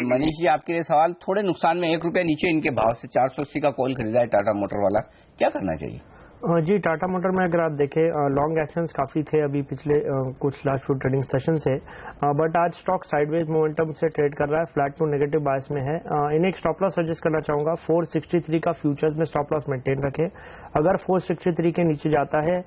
मनीष जी, आपके लिए सवाल, थोड़े नुकसान में 1 रुपया नीचे इनके भाव से 480 का कॉल खरीदा है टाटा मोटर वाला, क्या करना चाहिए? जी, टाटा मोटर में अगर आप देखें लॉन्ग एक्शंस काफ़ी थे अभी पिछले कुछ लास्ट फ्यू ट्रेडिंग सेशन से, बट आज स्टॉक साइडवेज मोमेंटम से ट्रेड कर रहा है, फ्लैट टू नेगेटिव बायस में है। इन्हें एक स्टॉप लॉस सजेस्ट करना चाहूंगा, 463 का फ्यूचर्स में स्टॉप लॉस मेंटेन रखें। अगर 463 के नीचे जाता है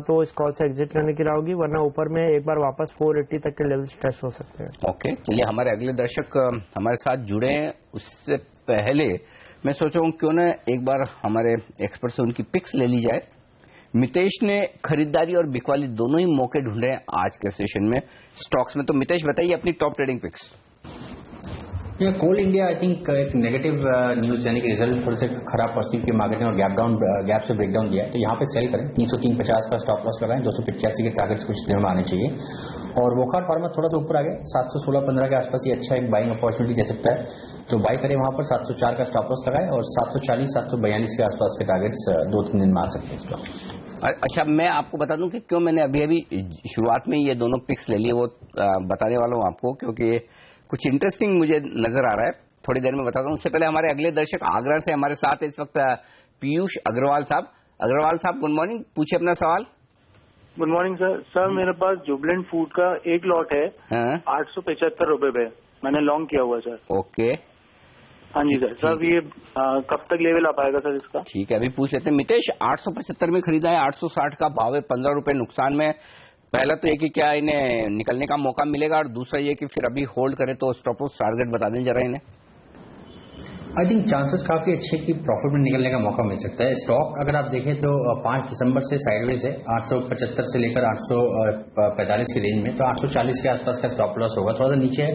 तो इस कॉल से एग्जिट करने की होगी, वरना ऊपर में एक बार वापस 480 तक के लेवल्स टेस्ट हो सकते हैं। ओके, चलिए हमारे अगले दर्शक हमारे साथ जुड़े हैं, उससे पहले मैं सोचा हूं क्यों न एक बार हमारे एक्सपर्ट से उनकी पिक्स ले ली जाए। मितेश ने खरीदारी और बिकवाली दोनों ही मौके ढूंढे हैं आज के सेशन में स्टॉक्स में, तो मितेश बताइए अपनी टॉप ट्रेडिंग पिक्स। ये कोल इंडिया आई थिंक एक नेगेटिव न्यूज यानी कि रिजल्ट थोड़े से खराब परसीव के मार्केट ने और गैप से ब्रेकडाउन दिया है, तो यहाँ पे सेल करें, 303.50 का स्टॉप लॉस लगाएं, 285 के टारगेट्स कुछ देर में आने चाहिए। और वोकहार्ट फार्मा थोड़ा सा ऊपर आ गया, 716-15 के आसपास ये अच्छा एक बाइंग अपॉर्चुनिटी दे सकता है, तो बाई करें वहां पर। 704 का स्टॉप लॉस लगाए और 740-742 के आसपास के टारगेट्स 2-3 दिन में आ सकते हैं स्टॉक। अच्छा, मैं आपको बता दूं कि क्यों मैंने अभी शुरुआत में ये दोनों पिक्स ले लिए, वो बताने वाला हूं आपको, क्योंकि कुछ इंटरेस्टिंग मुझे नजर आ रहा है, थोड़ी देर में बताता हूं। उससे पहले हमारे अगले दर्शक आगरा से हमारे साथ इस वक्त पीयूष अग्रवाल साहब। अग्रवाल साहब गुड मॉर्निंग, पूछिए अपना सवाल। Good morning sir. सर मेरे पास जुबलेंट फूड का एक लॉट है 875 रुपए पे, मैंने लॉन्ग किया हुआ सर। ओके, हाँ जी सर। सर ये कब तक लेवल आ पाएगा सर इसका? ठीक है, अभी पूछ लेते हैं। मितेश 875 में खरीदा है, 860 का भाव है, 15 रुपए नुकसान में। पहला तो ये कि क्या इन्हें निकलने का मौका मिलेगा, और दूसरा ये कि फिर अभी होल्ड करें तो स्टॉप लॉस टारगेट बता दें जरा इन्हें। आई थिंक चांसेस काफी अच्छे कि प्रॉफिट में निकलने का मौका मिल सकता है। स्टॉक अगर आप देखें तो 5 दिसंबर से साइडवेज है, 875 से लेकर 845 की रेंज में, तो 840 के आसपास का स्टॉप लॉस होगा, थोड़ा सा नीचे है,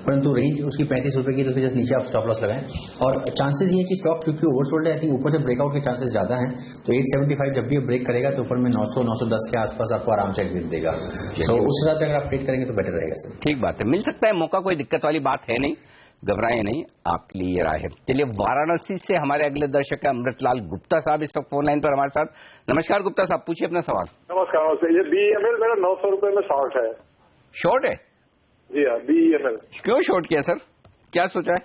परंतु रेंज उसकी 35 रुपए की, तो उसके जस्ट नीचे आप स्टॉप लॉस लगाएं। और चांसेस ये कि स्टॉक क्योंकि ओवरसोल्ड है, आई थिंक ऊपर से ब्रेकआउट के चांसेस ज्यादा हैं, तो 875 जब भी ब्रेक करेगा तो ऊपर में 900-910 के आसपास आपको आराम से एग्जिट देगा, तो उस हिसाब से अगर आप ट्रेड करेंगे तो बेटर रहेगा सर। ठीक बात है, मिल सकता है मौका, कोई दिक्कत वाली बात है नहीं, घबराए नहीं, आपके लिए ये राय है। चलिए वाराणसी से हमारे अगले दर्शक है अमृतलाल गुप्ता साहब, इस वक्त फोन लाइन पर हमारे साथ। नमस्कार गुप्ता साहब, पूछिए अपना सवाल। नमस्कार। ये BEML मेरा 900 रुपए में शॉर्ट है। शॉर्ट है? जी हाँ, BEML। क्यों शॉर्ट किया सर, क्या सोचा है?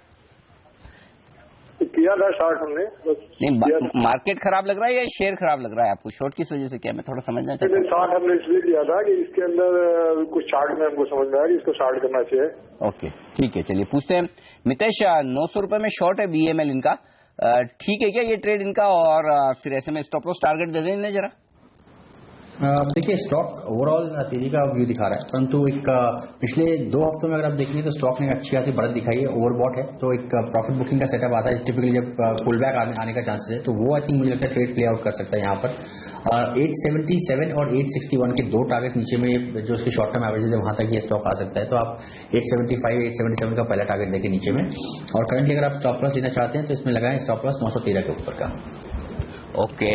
किया था शॉर्ट हमने, नहीं मार्केट खराब लग रहा है या शेयर खराब लग रहा है आपको? शॉर्ट किस वजह से किया, मैं थोड़ा समझना चाहता हूँ। शॉर्ट हमने इसलिए किया था कि इसके अंदर कुछ चार्ट में हमको समझ में आया कि इसको शॉर्ट करना चाहिए। ओके ठीक है, चलिए पूछते हैं। मितेश 900 रुपए में शॉर्ट है BEML इनका, ठीक है क्या ये ट्रेड इनका? और फिर ऐसे में स्टॉप लॉस टारगेट दे दें इन्हें जरा। देखिए स्टॉक ओवरऑल तेजी का व्यू दिखा रहा है, परंतु एक पिछले 2 हफ्तों में अगर आप देखेंगे तो स्टॉक ने अच्छी खासी बढ़त दिखाई है, ओवरबॉट है, तो एक प्रॉफिट बुकिंग का सेटअप आता है टिपिकली जब पुल बैक आने का चांसेस है, तो वो आई थिंक मुझे लगता है ट्रेड प्ले आउट कर सकता है यहाँ पर। 877 और 861 के 2 टारगेट नीचे में जो उसके शॉर्ट टर्म एवरेजेस है वहां तक ये स्टॉक आ सकता है, तो आप 875 877 का पहला टारगेट देखिए नीचे में। और करंटली अगर आप स्टॉप लॉस लेना चाहते हैं तो इसमें लगाएं स्टॉप लॉस 913 के ऊपर का। ओके,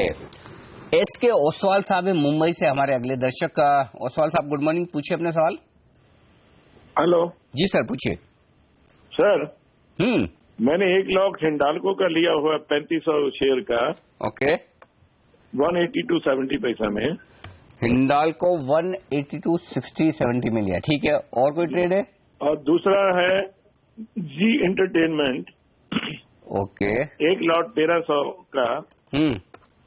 SK ओसवाल साहब है मुंबई से हमारे अगले दर्शक। ओसवाल साहब गुड मॉर्निंग, पूछिए अपना सवाल। हेलो जी सर, पूछिए सर। मैंने 1 लाख हिंडाल्को का लिया हुआ 3500 शेयर का। ओके, 182.70 पैसा में। हिंडाल्को 182.60-70 में लिया, ठीक है। और कोई ट्रेड है? और दूसरा है जी एंटरटेनमेंट। ओके, 1 लाख 1300 का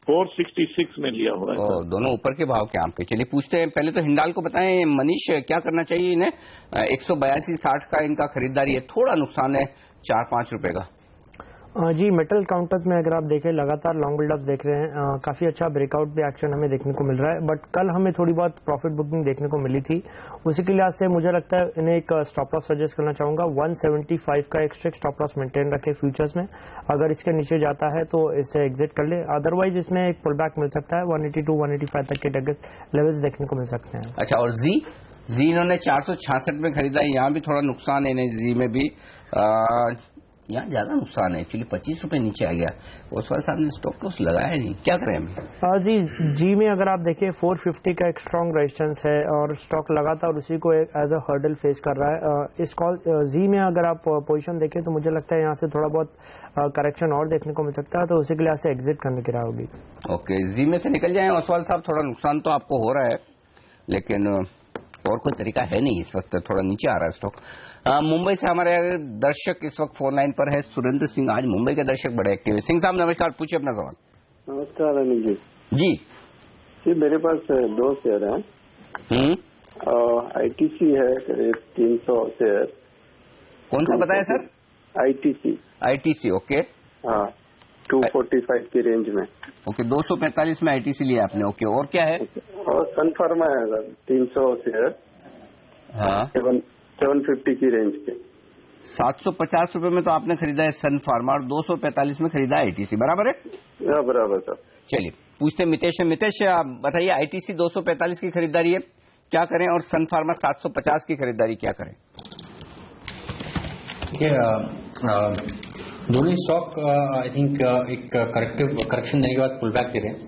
466 में लिया हुआ है। दोनों ऊपर के भाव के आपके। चलिए पूछते हैं, पहले तो हिंडाल को बताएं मनीष क्या करना चाहिए इन्हें? 182.60 का इनका खरीदारी है, थोड़ा नुकसान है 4-5 रुपए का। जी, मेटल काउंटर्स में अगर आप देखें लगातार लॉन्ग बिल्डअप्स देख रहे हैं, काफी अच्छा ब्रेकआउट भी एक्शन हमें देखने को मिल रहा है, बट कल हमें थोड़ी बहुत प्रॉफिट बुकिंग देखने को मिली थी। उसी के लिहाज से मुझे लगता है इन्हें एक स्टॉप लॉस सजेस्ट करना चाहूंगा। 175 का एक स्ट्रिक्ट स्टॉप लॉस मेंटेन रखे फ्यूचर्स में, अगर इसके नीचे जाता है तो इससे एग्जिट कर ले, अदरवाइज इसमें एक पुल बैक मिल सकता है। 182 185 तक के लेवल्स देखने को मिल सकते हैं। अच्छा, और जी इन्होंने 466 में खरीदा है, यहाँ भी थोड़ा नुकसान है इन्हें। जी में भी यहाँ ज्यादा नुकसान है, एक्चुअली 25 रुपए नीचे आ गया। ओसवाल साहब ने स्टॉप लॉस लगाया नहीं, क्या करें अभी? जी में अगर आप देखिए 450 का एक स्ट्रॉन्ग रेजिस्टेंस है और स्टॉक लगातार उसी को एज अ हर्डल फेस कर रहा है। इस कॉल जी में अगर आप पोजीशन देखें तो मुझे लगता है यहाँ से थोड़ा बहुत करेक्शन और देखने को मिल सकता है, तो उसी के लिए से एग्जिट करने की राय होगी। ओके, जी में से निकल जाए ओसवाल साहब। थोड़ा नुकसान तो आपको हो रहा है, लेकिन और कोई तरीका है नहीं, इस वक्त थोड़ा नीचे आ रहा है स्टॉक। मुंबई से हमारे दर्शक इस वक्त फोन लाइन पर है, सुरेंद्र सिंह। आज मुंबई के दर्शक बड़े एक्टिव है। सिंह साहब नमस्कार, पूछिए अपना सवाल। नमस्कार अनिल जी। जी मेरे पास 2 शेयर हैं। आईटीसी है करीब 300 शेयर। कौन सा बताया सर? आईटीसी। ओके, हाँ, 245 की रेंज में। ओके, 245 में आईटीसी लिया आपने। ओके, और क्या है? और सन फार्मा है सर 300 शेयर। हाँ, 750 की रेंज के। 750 रुपए में तो आपने खरीदा है सन फार्मा और 245 में खरीदा है आईटीसी, बराबर है? बराबर सर। चलिए पूछते मितेश से। मितेश आप बताइए, आईटीसी 245 की खरीदारी है, क्या करें? और सन फार्मा 750 की खरीदारी क्या करें? दोनों स्टॉक आई थिंक एक करेक्शन देने के बाद पुल बैक दे रहे हैं।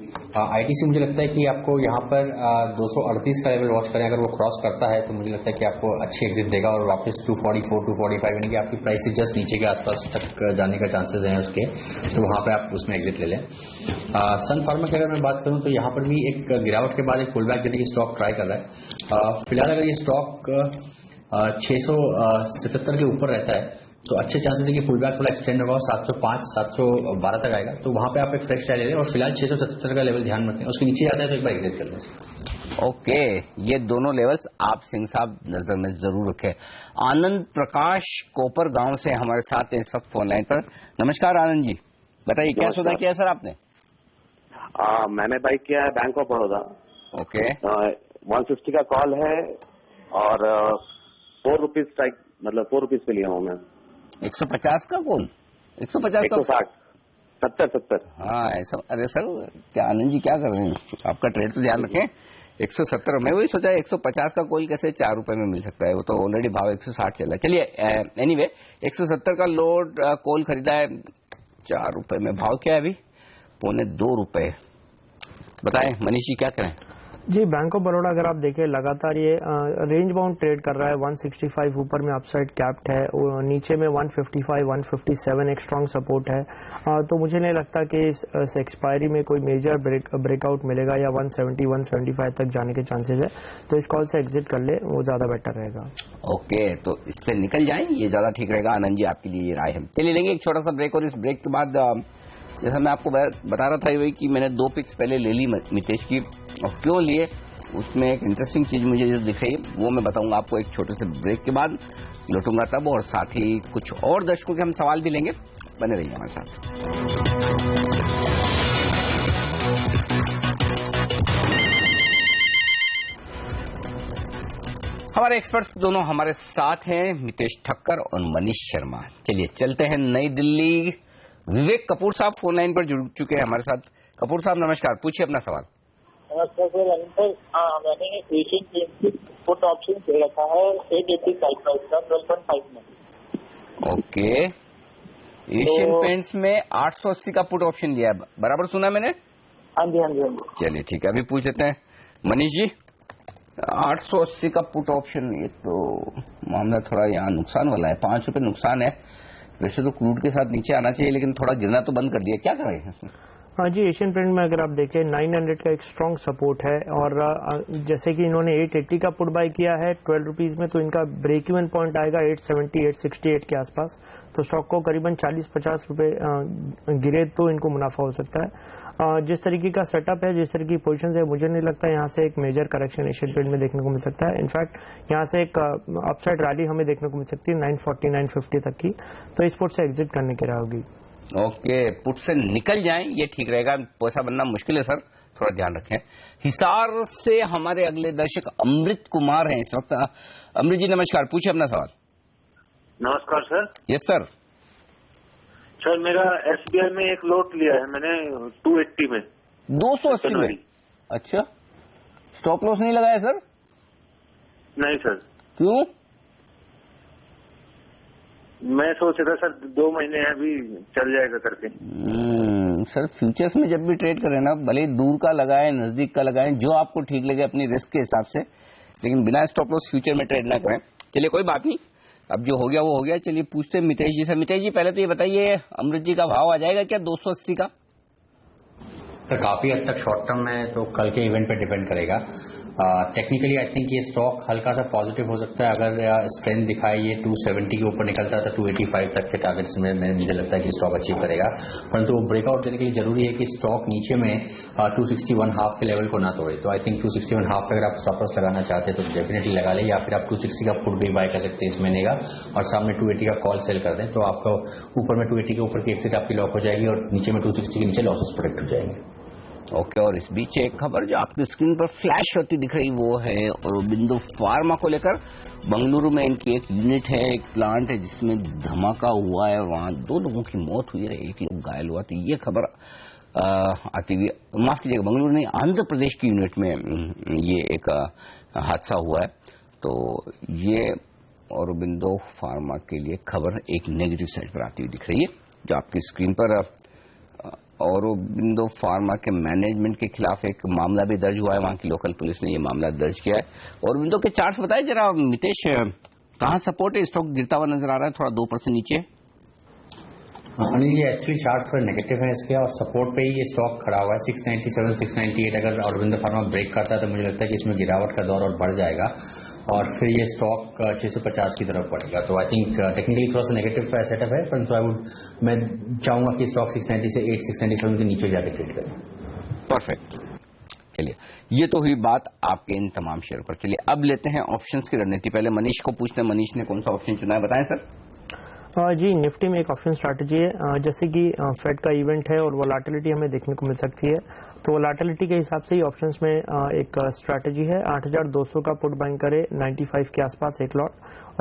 आईटीसी मुझे लगता है कि आपको यहाँ पर 238 का लेवल वॉच करें, अगर वो क्रॉस करता है तो मुझे लगता है कि आपको अच्छी एग्जिट देगा और वापस 244 245 यानी कि आपकी प्राइस से जस्ट नीचे के आसपास तक जाने का चांसेस हैं उसके, तो वहाँ पे आप उसमें एग्जिट ले लें। सन फार्मा की अगर मैं बात करूँ तो यहाँ पर भी एक गिरावट के बाद एक पुल बैक देने की स्टॉक ट्राई कर रहा है। फिलहाल अगर ये स्टॉक 677 के ऊपर रहता है तो अच्छे चांसेस है कि पुल बैक थोड़ा एक्सटेंड होगा और 705 712 तक आएगा, तो वहां पे आप एक फ्रेश ट्राई ले लें। और फिलहाल 677 का लेवल ध्यान रखें, उसके नीचे जाता है तो एक बार एग्जिट कर लें। ओके, ये दोनों लेवल्स आप सिंह साहब नजर में जरूर रखें। आनंद प्रकाश कोपर गांव से हमारे साथ हैं इस वक्त फोन लाइन पर। नमस्कार आनंद जी, बताइए क्या सौदा किया सर आपने? मैंने बाई किया है बैंक ऑफ बड़ौदा। ओके, 160 का कॉल है और 4 रुपीज स्ट्राइक, मतलब 4 रुपीज पे लिया हूँ मैं। 150 का कौन? 150 का 160 70। हाँ ऐसा, अरे सर क्या आनंद जी क्या कर रहे हैं, आपका ट्रेड तो ध्यान रखें। 170, मैं वही सोचा 150 का कॉल कैसे 4 रुपए में मिल सकता है, वो तो ऑलरेडी भाव 160 चला। चलिए एनीवे 170 का लोड कॉल खरीदा है 4 रुपए में, भाव क्या है अभी? 1.25 रुपए। बताएं मनीष जी क्या करें? जी, बैंक ऑफ बड़ौदा अगर आप देखें लगातार ये रेंज बाउंड ट्रेड कर रहा है। 165 ऊपर में अपसाइड कैप्ड है, नीचे में 155 157 एक स्ट्रांग सपोर्ट है। तो मुझे नहीं लगता कि इस एक्सपायरी में कोई मेजर ब्रेकआउट मिलेगा या 170 175 तक जाने के चांसेस है, तो इस कॉल से एग्जिट कर ले, वो ज्यादा बेटर रहेगा। ओके, तो इससे निकल जाएं, ये ज्यादा ठीक रहेगा। आनंद जी आपके लिए ये राय है। चलिए लेंगे एक छोटा सा ब्रेक और इस ब्रेक के बाद जैसा मैं आपको बता रहा था वही कि मैंने 2 पिक्स पहले ले ली मितेश की, और क्यों लिए उसमें एक इंटरेस्टिंग चीज मुझे जो दिख रही है वो मैं बताऊंगा आपको एक छोटे से ब्रेक के बाद, लौटूंगा तब, और साथ ही कुछ और दर्शकों के हम सवाल भी लेंगे। बने रहिए हमारे साथ। हमारे एक्सपर्ट्स दोनों हमारे साथ हैं, मितेश ठक्कर और मनीष शर्मा। चलिए चलते हैं नई दिल्ली। विवेक कपूर साहब फोन लाइन पर जुड़ चुके हैं हमारे साथ। कपूर साहब नमस्कार, पूछिए अपना सवाल। नमस्कार सर। मैंने एशियन पेंट्स पुट ऑप्शन दे रखा है 885 प्राइस का 12.5 में। ओके, एशियन पेंट्स में 880 का पुट ऑप्शन दिया है, बराबर सुना मैंने? हाँ जी हाँ जी हाँ जी। चलिए ठीक है, अभी पूछ लेते हैं मनीष जी। 880 का पुट ऑप्शन, ये तो मामला थोड़ा यहाँ नुकसान वाला है, 5 रुपए नुकसान है। वैसे तो क्रूड के साथ नीचे आना चाहिए, लेकिन थोड़ा गिरना तो बंद कर दिया, क्या कर रहे हैं इसमें? हाँ जी, एशियन पेंट में अगर आप देखें 900 का एक स्ट्रॉन्ग सपोर्ट है, और जैसे कि इन्होंने 880 का पुट बाय किया है 12 रुपीज में, तो इनका ब्रेक इवन पॉइंट आएगा 870 868 के आसपास। तो स्टॉक को करीबन 40-50 रुपए गिरे तो इनको मुनाफा हो सकता है। जिस तरीके का सेटअप है, जिस तरह की पोजीशन है, मुझे नहीं लगता यहाँ से एक मेजर करेक्शन एशियन पेंट में देखने को मिल सकता है। इनफैक्ट यहाँ से एक अपसाइड रैली हमें देखने को मिल सकती है 940 950 तक की, तो इस पोर्ट से एग्जिट करने की राय होगी। ओके, पुट से निकल जाएं ये ठीक रहेगा, पैसा बनना मुश्किल है सर, थोड़ा ध्यान रखें। हिसार से हमारे अगले दर्शक अमृत कुमार हैं इस वक्त। अमृत जी नमस्कार, पूछिए अपना सवाल। नमस्कार सर। Yes sir. सर मेरा SBI में एक लॉट लिया है मैंने 280 में। 280 में? अच्छा, स्टॉप लॉस नहीं लगाया सर? नहीं सर। क्यों? मैं सोच रहा सर 2 महीने अभी चल जाएगा करके। सर फ्यूचर्स में जब भी ट्रेड करें ना, भले दूर का लगाएं नजदीक का लगाएं, जो आपको ठीक लगे अपनी रिस्क के हिसाब से, लेकिन बिना स्टॉप लॉस फ्यूचर में ट्रेड ना करें। चलिए कोई बात नहीं, अब जो हो गया वो हो गया। चलिए पूछते हैं मितेश जी से। मितेश जी पहले तो ये बताइए, अमृत जी का भाव आ जाएगा क्या 280 का? तो काफी हद तक शॉर्ट टर्म में तो कल के इवेंट पे डिपेंड करेगा। टेक्निकली आई थिंक ये स्टॉक हल्का सा पॉजिटिव हो सकता है अगर स्ट्रेंथ दिखाए, ये 270 के ऊपर निकलता है तो 285 तक के टारगेट्स में मुझे लगता है कि स्टॉक अचीव करेगा। परंतु ब्रेकआउट देने के लिए जरूरी है कि स्टॉक नीचे में 261.5 के लेवल को ना तोड़े। तो आई थिंक 261.5 पे अगर आप स्टॉप लॉस लगाना चाहते हैं तो डेफिनेटली लगा लें, या फिर आप 260 का पुट भी बाय कर सकते हैं इस महीने का और सामने 280 का कॉल सेल कर दें, तो आपको ऊपर में 280 के ऊपर की एक्सिट आपकी लॉक हो जाएगी और नीचे में 260 के नीचे लॉसेस प्रोटेक्ट हो जाएंगे। ओके, और इस बीच एक खबर जो आपकी स्क्रीन पर फ्लैश होती दिख रही वो है औरोबिंदो फार्मा को लेकर। बंगलुरु में इनकी एक यूनिट है, एक प्लांट है जिसमें धमाका हुआ है और वहां 2 लोगों की मौत हुई है, 1 लोग घायल हुआ। तो ये खबर आती हुई, माफ कीजिएगा बंगलुरु नहीं, आंध्र प्रदेश की यूनिट में ये एक हादसा हुआ है। तो ये औरोबिंदो फार्मा के लिए खबर एक नेगेटिव साइड पर आती हुई दिख रही है, जो आपकी स्क्रीन पर। औरोबिंदो फार्मा के मैनेजमेंट के खिलाफ एक मामला भी दर्ज हुआ है, वहां की लोकल पुलिस ने ये मामला दर्ज किया है। औरोबिंदो के चार्ट्स बताए जरा मितेश, कहां सपोर्ट है? स्टॉक गिरता हुआ नजर आ रहा है थोड़ा 2% नीचे। अनिल जी एक्चुअली चार्ट्स पर नेगेटिव है इसके और सपोर्ट पे ही ये स्टॉक खड़ा हुआ है 697 698। अगर औरोबिंदो फार्मा ब्रेक करता है तो मुझे लगता है कि इसमें गिरावट का दौर और बढ़ जाएगा और फिर ये स्टॉक 650 की तरफ बढ़ेगा। तो आई थिंक टेक्निकली थोड़ा सा नेगेटिव सेटअप है, परंतु मैं चाहूंगा कि स्टॉक 690 से 697 के नीचे जाकर ट्रेड करें। परफेक्ट। चलिए ये तो हुई बात आपके इन तमाम शेयर पर। चलिए अब लेते हैं ऑप्शंस की रणनीति। पहले मनीष को पूछते हैं, मनीष ने कौन सा ऑप्शन चुना है, बताएं सर। जी, निफ्टी में एक ऑप्शन स्ट्रैटेजी है, जैसे कि फेड का इवेंट है और वोलेटिलिटी हमें देखने को मिल सकती है, तो वोलेटिलिटी के हिसाब से ही ऑप्शंस में एक स्ट्रैटेजी है। 8200 का पुट बाइंग करे 95 के आसपास एक लॉट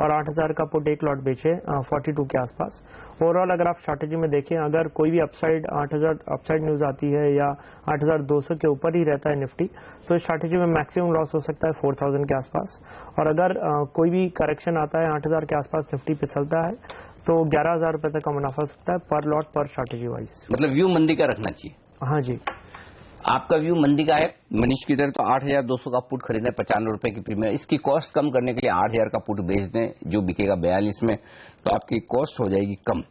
और 8000 का पुट एक लॉट बेचे 42 के आसपास। ओवरऑल अगर आप स्ट्रैटेजी में देखें, अगर कोई भी अपसाइड 8000 अपसाइड न्यूज आती है या 8200 के ऊपर ही रहता है निफ्टी, तो स्ट्रैटेजी में मैक्सिमम लॉस हो सकता है 4000 के आसपास। और अगर कोई भी करेक्शन आता है 8000 के आसपास निफ्टी फिसलता है तो 11000 रुपए तक का मुनाफा हो सकता है पर लॉट पर स्ट्रैटेजी वाइज। मतलब व्यू मंदी का रखना चाहिए। हाँ जी, आपका व्यू मंदी का है मनीष की तरह, तो 8200 का पुट खरीदना है 95 रुपए की प्रीमियम। इसकी कॉस्ट कम करने के लिए 8000 का पुट बेच दें, जो बिकेगा 42 में, तो आपकी कॉस्ट हो जाएगी कम।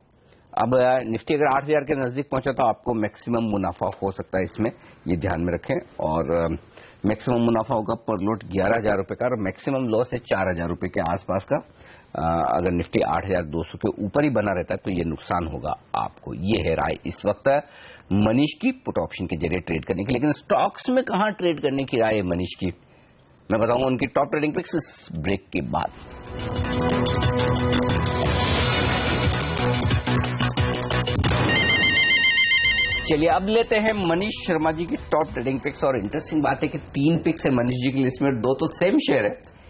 अब निफ्टी अगर 8000 के नजदीक पहुंचा तो आपको मैक्सिमम मुनाफा हो सकता है इसमें, ये ध्यान में रखें। और मैक्सिमम मुनाफा होगा पर लॉट 11000 रुपए का और मैक्सिमम लॉस है 4000 रुपए के आसपास का। अगर निफ्टी 8200 के ऊपर ही बना रहता है तो ये नुकसान होगा आपको। ये है राय इस वक्त मनीष की पुट ऑप्शन के जरिए ट्रेड करने की। लेकिन स्टॉक्स में कहां ट्रेड करने की राय है मनीष की, मैं बताऊंगा उनकी टॉप ट्रेडिंग पिक्स इस ब्रेक के बाद। चलिए अब लेते हैं मनीष शर्मा जी की टॉप ट्रेडिंग पिक्स। और इंटरेस्टिंग बात है कि 3 पिक्स है मनीष जी की लिस्ट में, 2 तो सेम शेयर है।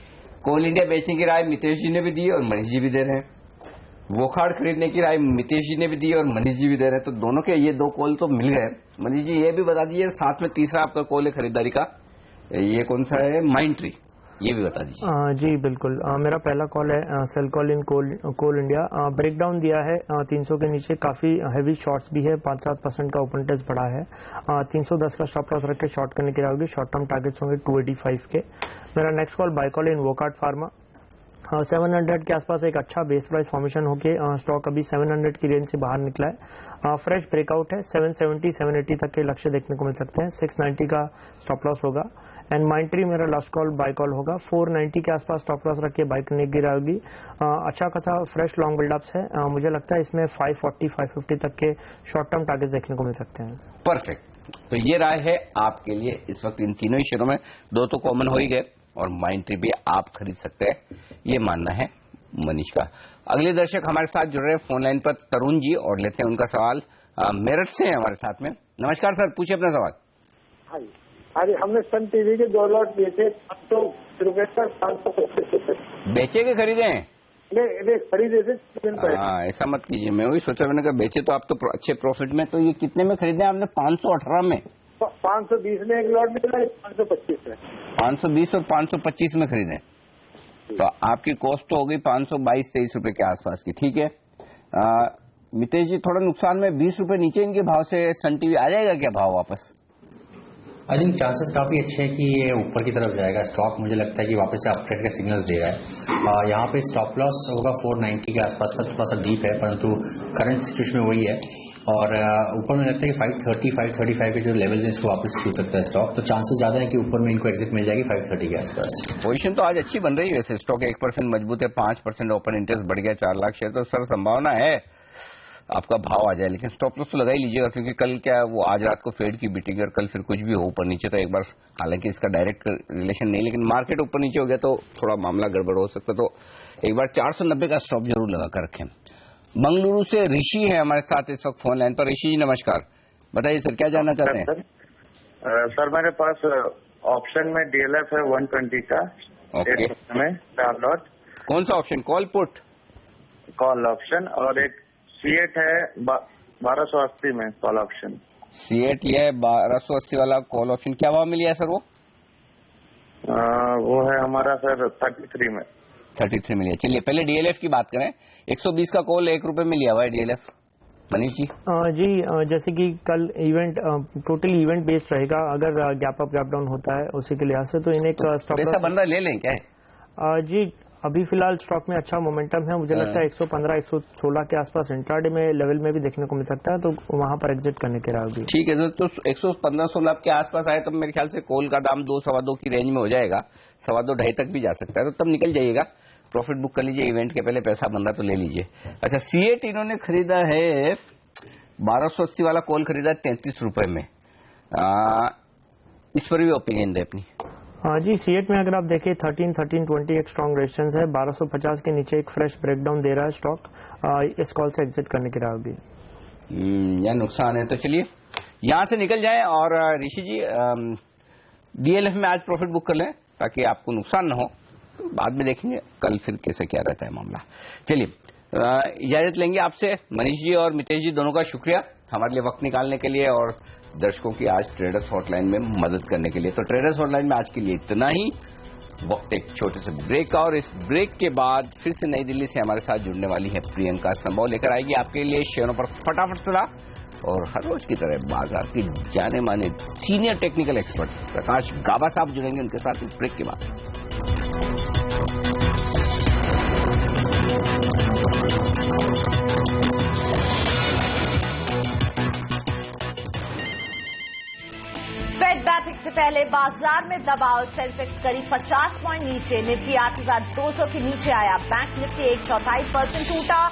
कोल इंडिया बेचने की राय मितेश जी ने भी दी और मनीष जी भी दे रहे हैं। वोखार्ड खरीदने की राय मितेश जी ने भी दी और मनीष जी भी दे रहे हैं। तो दोनों के ये 2 कॉल तो मिल गए। मनीष जी ये भी बता दीजिए, साथ में तीसरा आपका कॉल है खरीदारी का, ये कौन सा है? माइंडट्री, ये भी बता दीजिए। जी बिल्कुल, मेरा पहला कॉल है sell call in Coal India. Breakdown दिया है 300 के नीचे, काफी हैवी शॉर्ट्स भी है, 5-7% का ओपन टेस्ट बढ़ा है। 310 का स्टॉप लॉस रख के शॉर्ट करने की राय होगी। शॉर्ट टर्म टारगेट्स होंगे 285 के। मेरा next call buy call in Wockhardt pharma. 700 के आसपास एक अच्छा बेस प्राइस फॉर्मेशन होके स्टॉक अभी 700 की रेंज से बाहर निकला है। फ्रेश ब्रेकआउट है, 770-780 तक के लक्ष्य देखने को मिल सकते हैं। 690 का स्टॉप लॉस होगा। एंड माइंडट्री मेरा लास्ट कॉल बाय कॉल होगा। 490 के आसपास स्टॉप लॉस रख के बाय करने की राय होगी। अच्छा खासा फ्रेश लॉन्ग बिल्डअप्स है, मुझे लगता है इसमें 540-550 तक के शॉर्ट टर्म टारगेट देखने को मिल सकते हैं। परफेक्ट, तो ये राय है आपके लिए इस वक्त इन तीनों ही शेयरों में। 2 तो कॉमन हो ही गए और माइंडट्री भी आप खरीद सकते हैं, ये मानना है मनीष का। अगले दर्शक हमारे साथ जुड़ रहे हैं फोन लाइन पर तरुण जी, और लेते हैं उनका सवाल। मेरठ से है हमारे साथ में। नमस्कार सर, पूछिए अपना सवाल। अरे हमने सन टीवी के 2 लॉट बेचे 500 रुपए पर 525 रुपए। बेचे के खरीदे हैं? नहीं खरीदे थे। ऐसा मत कीजिए, मैं वही सोचा, मैंने कहा बेचे तो आप तो अच्छे प्रॉफिट में। तो ये कितने में खरीदे आपने? 518 में? 520 में एक लॉट मिला, 525 में। 520 और 525 में खरीदे, तो आपकी कॉस्ट तो हो गई 522-23 रुपए के आसपास की। ठीक है मितेश जी, थोड़ा नुकसान में 20 रुपए नीचे इनके भाव से सन टीवी आ जाएगा क्या भाव वापस? आई थिंक चांसेस काफी अच्छे हैं कि ये ऊपर की तरफ जाएगा। स्टॉक मुझे लगता है कि वापस से अपट्रेंड का सिग्नल्स दे रहा है। यहाँ पे स्टॉप लॉस होगा 490 के आसपास का, थोड़ा सा डीप है, परंतु करंट सिचुएशन में वही है। और ऊपर में लगता है कि 530, 535 के जो लेवल्स हैं इसको वापस छू सकता है स्टॉक। तो चांसेस ज्यादा है कि ऊपर में इनको एग्जिट मिल जाएगी 530 के आसपास। पोजीशन तो आज अच्छी बन रही है वैसे, स्टॉक 1% मजबूत है, 5% ओपन इंटरेस्ट बढ़ गया, 4 लाख शेयर। तो सर संभावना है आपका भाव आ जाए, लेकिन स्टॉप लॉस तो लगा ही लीजिएगा, क्योंकि कल क्या वो आज रात को फेड की मीटिंग और कल फिर कुछ भी हो ऊपर नीचे। तो एक बार, हालांकि इसका डायरेक्ट रिलेशन नहीं, लेकिन मार्केट ऊपर नीचे हो गया तो थोड़ा मामला गड़बड़ हो सकता। तो एक बार 490 का स्टॉप जरूर लगा कर रखें। मंगलुरु से ऋषि है हमारे साथ इस वक्त फोन लाइन पर। ऋषि जी नमस्कार, बताइए सर क्या जानना चाहते हैं? सर मेरे पास ऑप्शन में DLF है 120 का। Okay, 4 lot. कौन सा option? Call put? Call option. और एक C8 है 1280 में कॉल ऑप्शन। C8 लिया है 1280 वाला कॉल ऑप्शन, क्या भाव में लिया है सर वो है हमारा सर 33 में। 33 में लिया। चलिए पहले DLF की बात करें। 120 का कॉल 1 रुपए में लिया हुआ है DLF। मनीष जी? जी जैसे कि कल इवेंट टोटली इवेंट बेस्ड रहेगा, अगर गैप अप गैप डाउन होता है उसी के लिहाज से तो इन्हें स्टॉप पैसा बंदा ले लें क्या है? जी अभी फिलहाल स्टॉक में अच्छा मोमेंटम है, मुझे लगता है 115-116 के आसपास इंट्राडे में लेवल में भी देखने को मिल सकता है, तो वहां पर एग्जिट करने की राह होगी। ठीक है सर, तो 115-116 के आसपास आए तो मेरे ख्याल से कोल का दाम 2-2.25 की रेंज में हो जाएगा, 2.25 तक भी जा सकता है, तो तब निकल जाइएगा, प्रॉफिट बुक कर लीजिए। इवेंट के पहले पैसा बन रहा तो ले लीजिए। अच्छा, C8 इन्होंने खरीदा है 1280 वाला कॉल खरीदा 33 रुपए में, इस पर भी ओपिनियन दे अपनी। हाँ जी, C8 में अगर आप देखिए 13-13-20 एक स्ट्रॉन्ग रेजिस्टेंस है, 1250 के नीचे एक फ्रेश ब्रेकडाउन दे रहा है स्टॉक, इस कॉल से एग्जिट करने की राह होगी। या नुकसान है, तो चलिए यहां से निकल जाएं। और ऋषि जी DLF में आज प्रॉफिट बुक कर लें ताकि आपको नुकसान न हो, बाद में देखेंगे कल फिर कैसे क्या रहता है मामला। चलिए इजाजत लेंगे आपसे। मनीष जी और मितेश जी दोनों का शुक्रिया हमारे लिए वक्त निकालने के लिए और दर्शकों की आज ट्रेडर्स हॉटलाइन में मदद करने के लिए। तो ट्रेडर्स हॉटलाइन में आज के लिए इतना ही। वक्त एक छोटे से ब्रेक का, और इस ब्रेक के बाद फिर से नई दिल्ली से हमारे साथ जुड़ने वाली है प्रियंका संभव, लेकर आएगी आपके लिए शेयरों पर फटाफट सलाह। और हर रोज की तरह बाजार की जाने माने सीनियर टेक्निकल एक्सपर्ट प्रकाश गाबा साहब जुड़ेंगे उनके साथ इस ब्रेक के बाद। फेड बैठक से पहले बाजार में दबाव, सेंसेक्स करीब 50 पॉइंट नीचे, निफ्टी 8,200 के नीचे आया, बैंक निफ्टी 1.24% टूटा,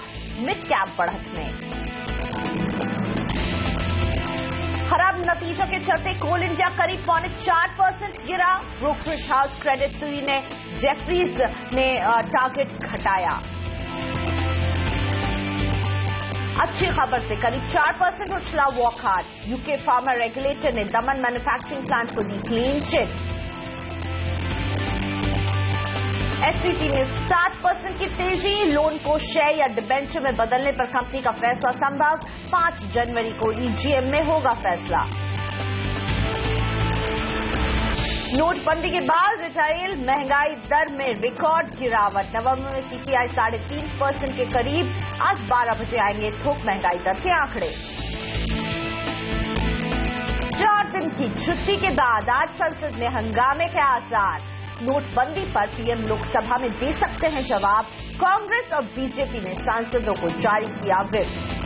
मिड कैप बढ़त में। खराब नतीजों के चलते कोल इंडिया करीब 4.25% गिरा, ब्रोकरेज हाउस क्रेडिट सुइस ने जेफरीज ने टारगेट घटाया। अच्छी खबर से करीब 4% उछला वॉकहार्ट, यूके फार्मा रेगुलेटर ने दमन मैन्युफैक्चरिंग प्लांट को दी क्लीन चिट। एससीसी में 7% की तेजी, लोन को शेयर या डिबेंचर में बदलने पर कंपनी का फैसला संभव, 5 जनवरी को EGM में होगा फैसला। नोटबंदी के बाद रिटेल महंगाई दर में रिकॉर्ड गिरावट, नवंबर में CPI 3.5% के करीब, आज 12 बजे आएंगे थोक महंगाई दर के आंकड़े। 4 दिन की छुट्टी के बाद आज संसद में हंगामे के आसार, नोटबंदी पर PM लोकसभा में दे सकते हैं जवाब, कांग्रेस और बीजेपी ने सांसदों को जारी किया व्हिप।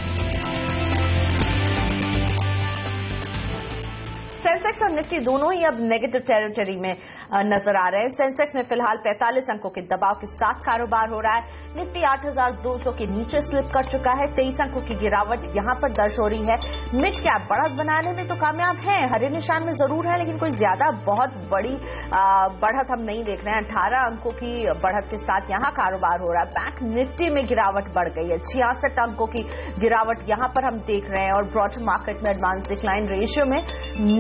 सेंसेक्स और निफ्टी दोनों ही अब नेगेटिव टेरिटरी में नजर आ रहे हैं। सेंसेक्स में फिलहाल 45 अंकों के दबाव के साथ कारोबार हो रहा है। निफ्टी 8,200 के नीचे स्लिप कर चुका है। 23 अंकों की गिरावट यहां पर दर्ज हो रही है। मिड कैप बढ़त बनाने में तो कामयाब है, हरे निशान में जरूर है, लेकिन कोई ज्यादा बहुत बड़ी बढ़त हम नहीं देख रहे हैं। 18 अंकों की बढ़त के साथ यहां कारोबार हो रहा है। बैंक निफ्टी में गिरावट बढ़ गई है, 66 अंकों की गिरावट यहां पर हम देख रहे हैं। और ब्रॉडर मार्केट में एडवांस डिक्लाइन रेशियो में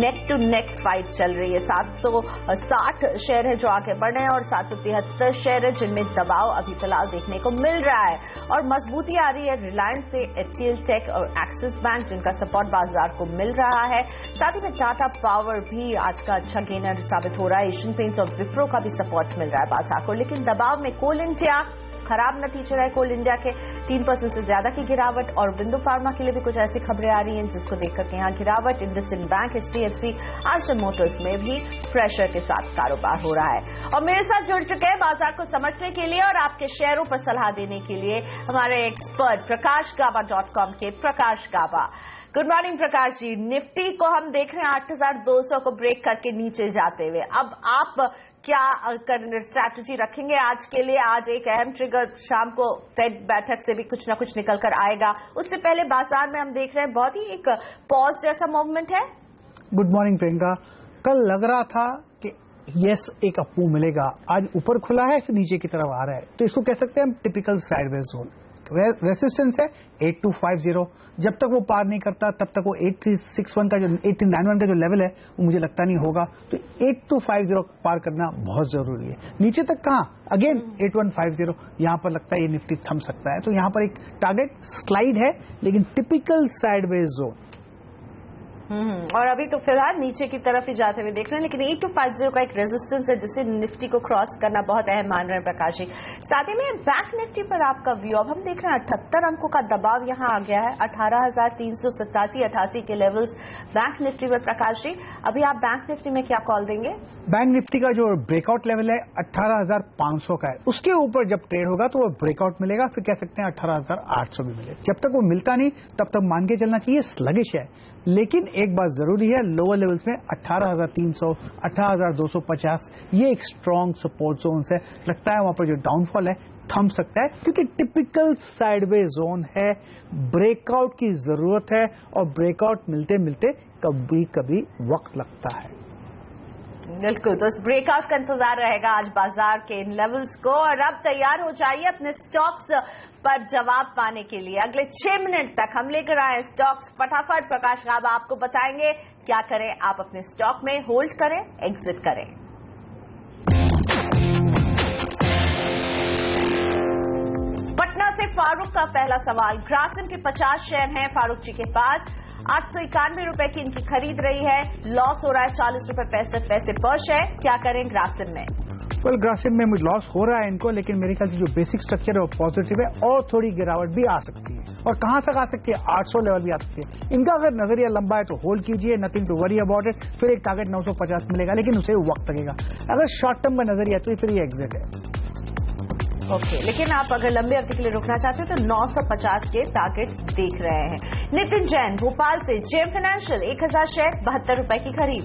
नेक टू नेक फाइट चल रही है। 760 शेयर है जो आगे बढ़ रहे हैं और 773 शेयर है जिनमें दबाव अभी फिलहाल देखने को मिल रहा है। और मजबूती आ रही है रिलायंस से, HCL टेक और एक्सिस बैंक जिनका सपोर्ट बाजार को मिल रहा है। साथ ही में टाटा पावर भी आज का अच्छा गेनर साबित हो रहा है। एशियन पेंट्स और विप्रो का भी सपोर्ट मिल रहा है बाजार को। लेकिन दबाव में कोल इंडिया, खराब नतीजे रहे कोल इंडिया के, 3% से ज्यादा की गिरावट। और बिंदु फार्मा के लिए भी कुछ ऐसी खबरें आ रही हैं जिसको देखकर के यहाँ गिरावट। इंडसइंड बैंक, HDFC, आश्रम मोटर्स में भी प्रेशर के साथ कारोबार हो रहा है। और मेरे साथ जुड़ चुके हैं बाजार को समझने के लिए और आपके शेयरों पर सलाह देने के लिए हमारे एक्सपर्ट PrakashGaba.com के प्रकाश गाबा। Good morning Prakash ji. Nifty को हम देख रहे हैं 8,200 को ब्रेक करके नीचे जाते हुए। अब आप क्या स्ट्रैटेजी रखेंगे आज के लिए? आज एक अहम ट्रिगर, शाम को फेड बैठक से भी कुछ ना कुछ निकल कर आएगा। उससे पहले बाजार में हम देख रहे हैं बहुत ही एक पॉज जैसा मूवमेंट है। Good morning Priyanka. कल लग रहा था कि यस एक अप मिलेगा, आज ऊपर खुला है फिर नीचे की तरफ आ रहा है, तो इसको कह सकते हैं हम टिपिकल साइडवेज जोन। रेसिस्टेंस है 8250, जब तक वो पार नहीं करता तब तक वो 8361 का जो 8391 का जो लेवल है वो मुझे लगता नहीं होगा। तो 8250 पार करना बहुत जरूरी है। नीचे तक कहां? अगेन 8150, यहां पर लगता है ये निफ्टी थम सकता है। तो यहां पर एक टारगेट स्लाइड है लेकिन टिपिकल साइडवेज जोन। और अभी तो फिलहाल नीचे की तरफ ही जाते हुए देख रहे हैं, लेकिन 8250 का एक रेजिस्टेंस है जिसे निफ्टी को क्रॉस करना बहुत अहम मान रहे हैं प्रकाश जी। साथ ही में बैंक निफ्टी पर आपका व्यू, अब हम देख रहे हैं 78 अंकों का दबाव यहां आ गया है। 18,387-88 के लेवल्स बैंक निफ्टी पर। प्रकाश जी, अभी आप बैंक निफ्टी में क्या कॉल देंगे? बैंक निफ्टी का जो ब्रेकआउट लेवल है 18,500 का है, उसके ऊपर जब ट्रेड होगा तो वो ब्रेकआउट मिलेगा, फिर कह सकते हैं 18,800 भी मिले। जब तक वो मिलता नहीं तब तक मान के चलना चाहिए स्लगिश है। लेकिन एक बात जरूरी है, लोअर लेवल्स में 18,300, 18,250 ये एक स्ट्रॉन्ग सपोर्ट जोन है। लगता है वहां पर जो डाउनफॉल है थम सकता है क्योंकि टिपिकल साइडवे जोन है। ब्रेकआउट की जरूरत है और ब्रेकआउट मिलते मिलते कभी कभी वक्त लगता है। बिल्कुल, तो इस ब्रेकआउट का इंतजार रहेगा आज बाजार के इन लेवल्स को। और अब तैयार हो जाइए अपने स्टॉक्स पर जवाब पाने के लिए। अगले 6 मिनट तक हम लेकर आए स्टॉक्स फटाफट। प्रकाश गाबा आपको बताएंगे क्या करें आप अपने स्टॉक में, होल्ड करें, एग्जिट करें। पटना से फारूक का पहला सवाल। ग्रासिम के 50 शेयर हैं फारूक जी के पास। 891 रुपए की इनकी खरीद रही है। लॉस हो रहा है 40 रुपए 65 पैसे पर शेयर। क्या करें ग्रासिम में? वेल, ग्रासिम में मुझे लॉस हो रहा है इनको, लेकिन मेरे ख्याल से जो बेसिक स्ट्रक्चर है वो पॉजिटिव है और थोड़ी गिरावट भी आ सकती है। और कहां तक आ सकती है? 800 लेवल भी आ सकती है। इनका अगर नजरिया लंबा है तो होल्ड कीजिए, nothing to worry about it. फिर एक टारगेट 950 मिलेगा, लेकिन उसे वक्त लगेगा। अगर शॉर्ट टर्म का नजरिया तो फिर ये एग्जिट है। ओके, लेकिन आप अगर लंबे अवधि के लिए रुकना चाहते हो तो 950 के टारगेट्स देख रहे हैं। नितिन जैन भोपाल से, जेएम फाइनेंशियल 1000 शेयर 72 रुपए की खरीद।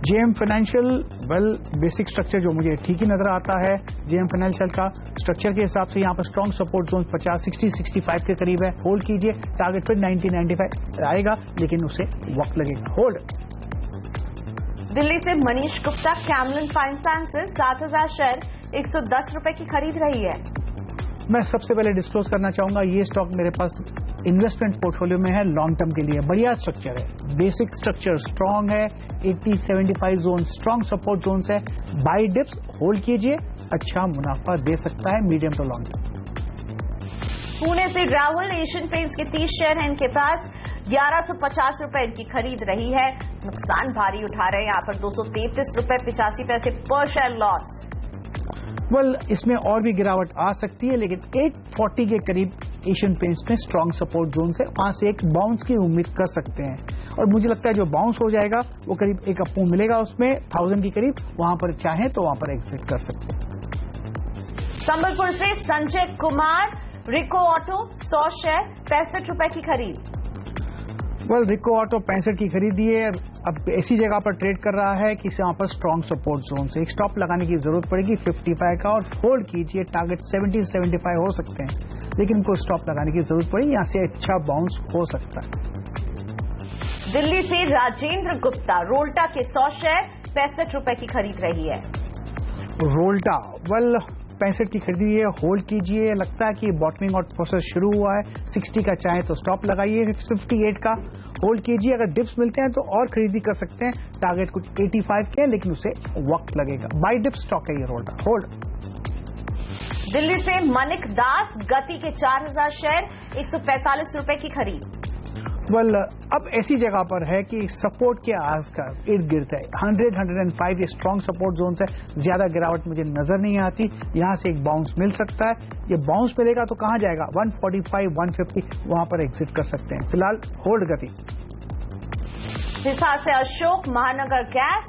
JM financial, well basic structure जो मुझे ठीक ही नजर आता है जेएम फाइनेंशियल का स्ट्रक्चर के हिसाब से। यहाँ पर स्ट्रॉन्ग सपोर्ट जोन 50, 60, 65 के करीब है। होल्ड कीजिए, टारगेट पर 90, 95 आएगा, लेकिन उसे वक्त लगेगा। होल्ड। दिल्ली से Manish Gupta, Camlin fine sciences 7000 share 110 रुपए की खरीद रही है। मैं सबसे पहले डिस्क्लोज करना चाहूंगा, ये स्टॉक मेरे पास इन्वेस्टमेंट पोर्टफोलियो में है लॉन्ग टर्म के लिए। बढ़िया स्ट्रक्चर है, बेसिक स्ट्रक्चर स्ट्रांग है। 80, 75 जोन स्ट्रांग सपोर्ट जोन है। बाई डिप्स होल्ड कीजिए, अच्छा मुनाफा दे सकता है medium to long term. Pune से राहुल, एशियन पेंट्स के 30 शेयर हैं इनके पास। 1150 रुपए इनकी खरीद रही है। नुकसान भारी उठा रहे हैं यहाँ पर 233 रुपए 85 पैसे पर शेयर लॉस। वेल, इसमें और भी गिरावट आ सकती है, लेकिन 840 के करीब एशियन पेंट्स में स्ट्रांग सपोर्ट जोन है। वहां से एक बाउंस की उम्मीद कर सकते हैं और मुझे लगता है जो बाउंस हो जाएगा वो करीब एक अप मिलेगा उसमें 1000 के करीब। वहां पर चाहें तो वहां पर एग्जिट कर सकते हैं। संबलपुर से संजय कुमार, रिको ऑटो 100 शेयर 65 रुपए की खरीद। वेल, रिको ऑटो 65 की खरीदी है। अब ऐसी जगह पर ट्रेड कर रहा है कि यहाँ पर स्ट्रॉन्ग सपोर्ट जोन से एक स्टॉप लगाने की जरूरत पड़ेगी 55 का, और होल्ड कीजिए। टारगेट 70-75 हो सकते हैं, लेकिन इनको स्टॉप लगाने की जरूरत पड़ेगी। यहाँ से अच्छा बाउंस हो सकता है। दिल्ली से राजेंद्र गुप्ता, रोल्टा के 100 शेयर 65 रुपए की खरीद रही है। रोल्टा 65 की खरीदी है, होल्ड कीजिए। लगता है कि बॉटमिंग आउट प्रोसेस शुरू हुआ है। 60 का चाहे तो स्टॉप लगाइए, 58 का होल्ड कीजिए। अगर डिप्स मिलते हैं तो और खरीदी कर सकते हैं। टारगेट कुछ 85 के है, लेकिन उसे वक्त लगेगा। बाय डिप स्टॉक है ये रोल्टा, होल्ड। दिल्ली से मनिक दास, गति के 4000 शेयर 145 रुपए की खरीद। अब ऐसी जगह पर है कि सपोर्ट के आसपास इर्द गिर्द है। 100-105 ये स्ट्रॉन्ग सपोर्ट जोन है। ज्यादा गिरावट मुझे नजर नहीं आती। यहां से एक बाउंस मिल सकता है। ये बाउंस मिलेगा तो कहां जाएगा? 145-150, वहां पर एग्जिट कर सकते हैं। फिलहाल होल्ड गति। हिसार से अशोक, महानगर गैस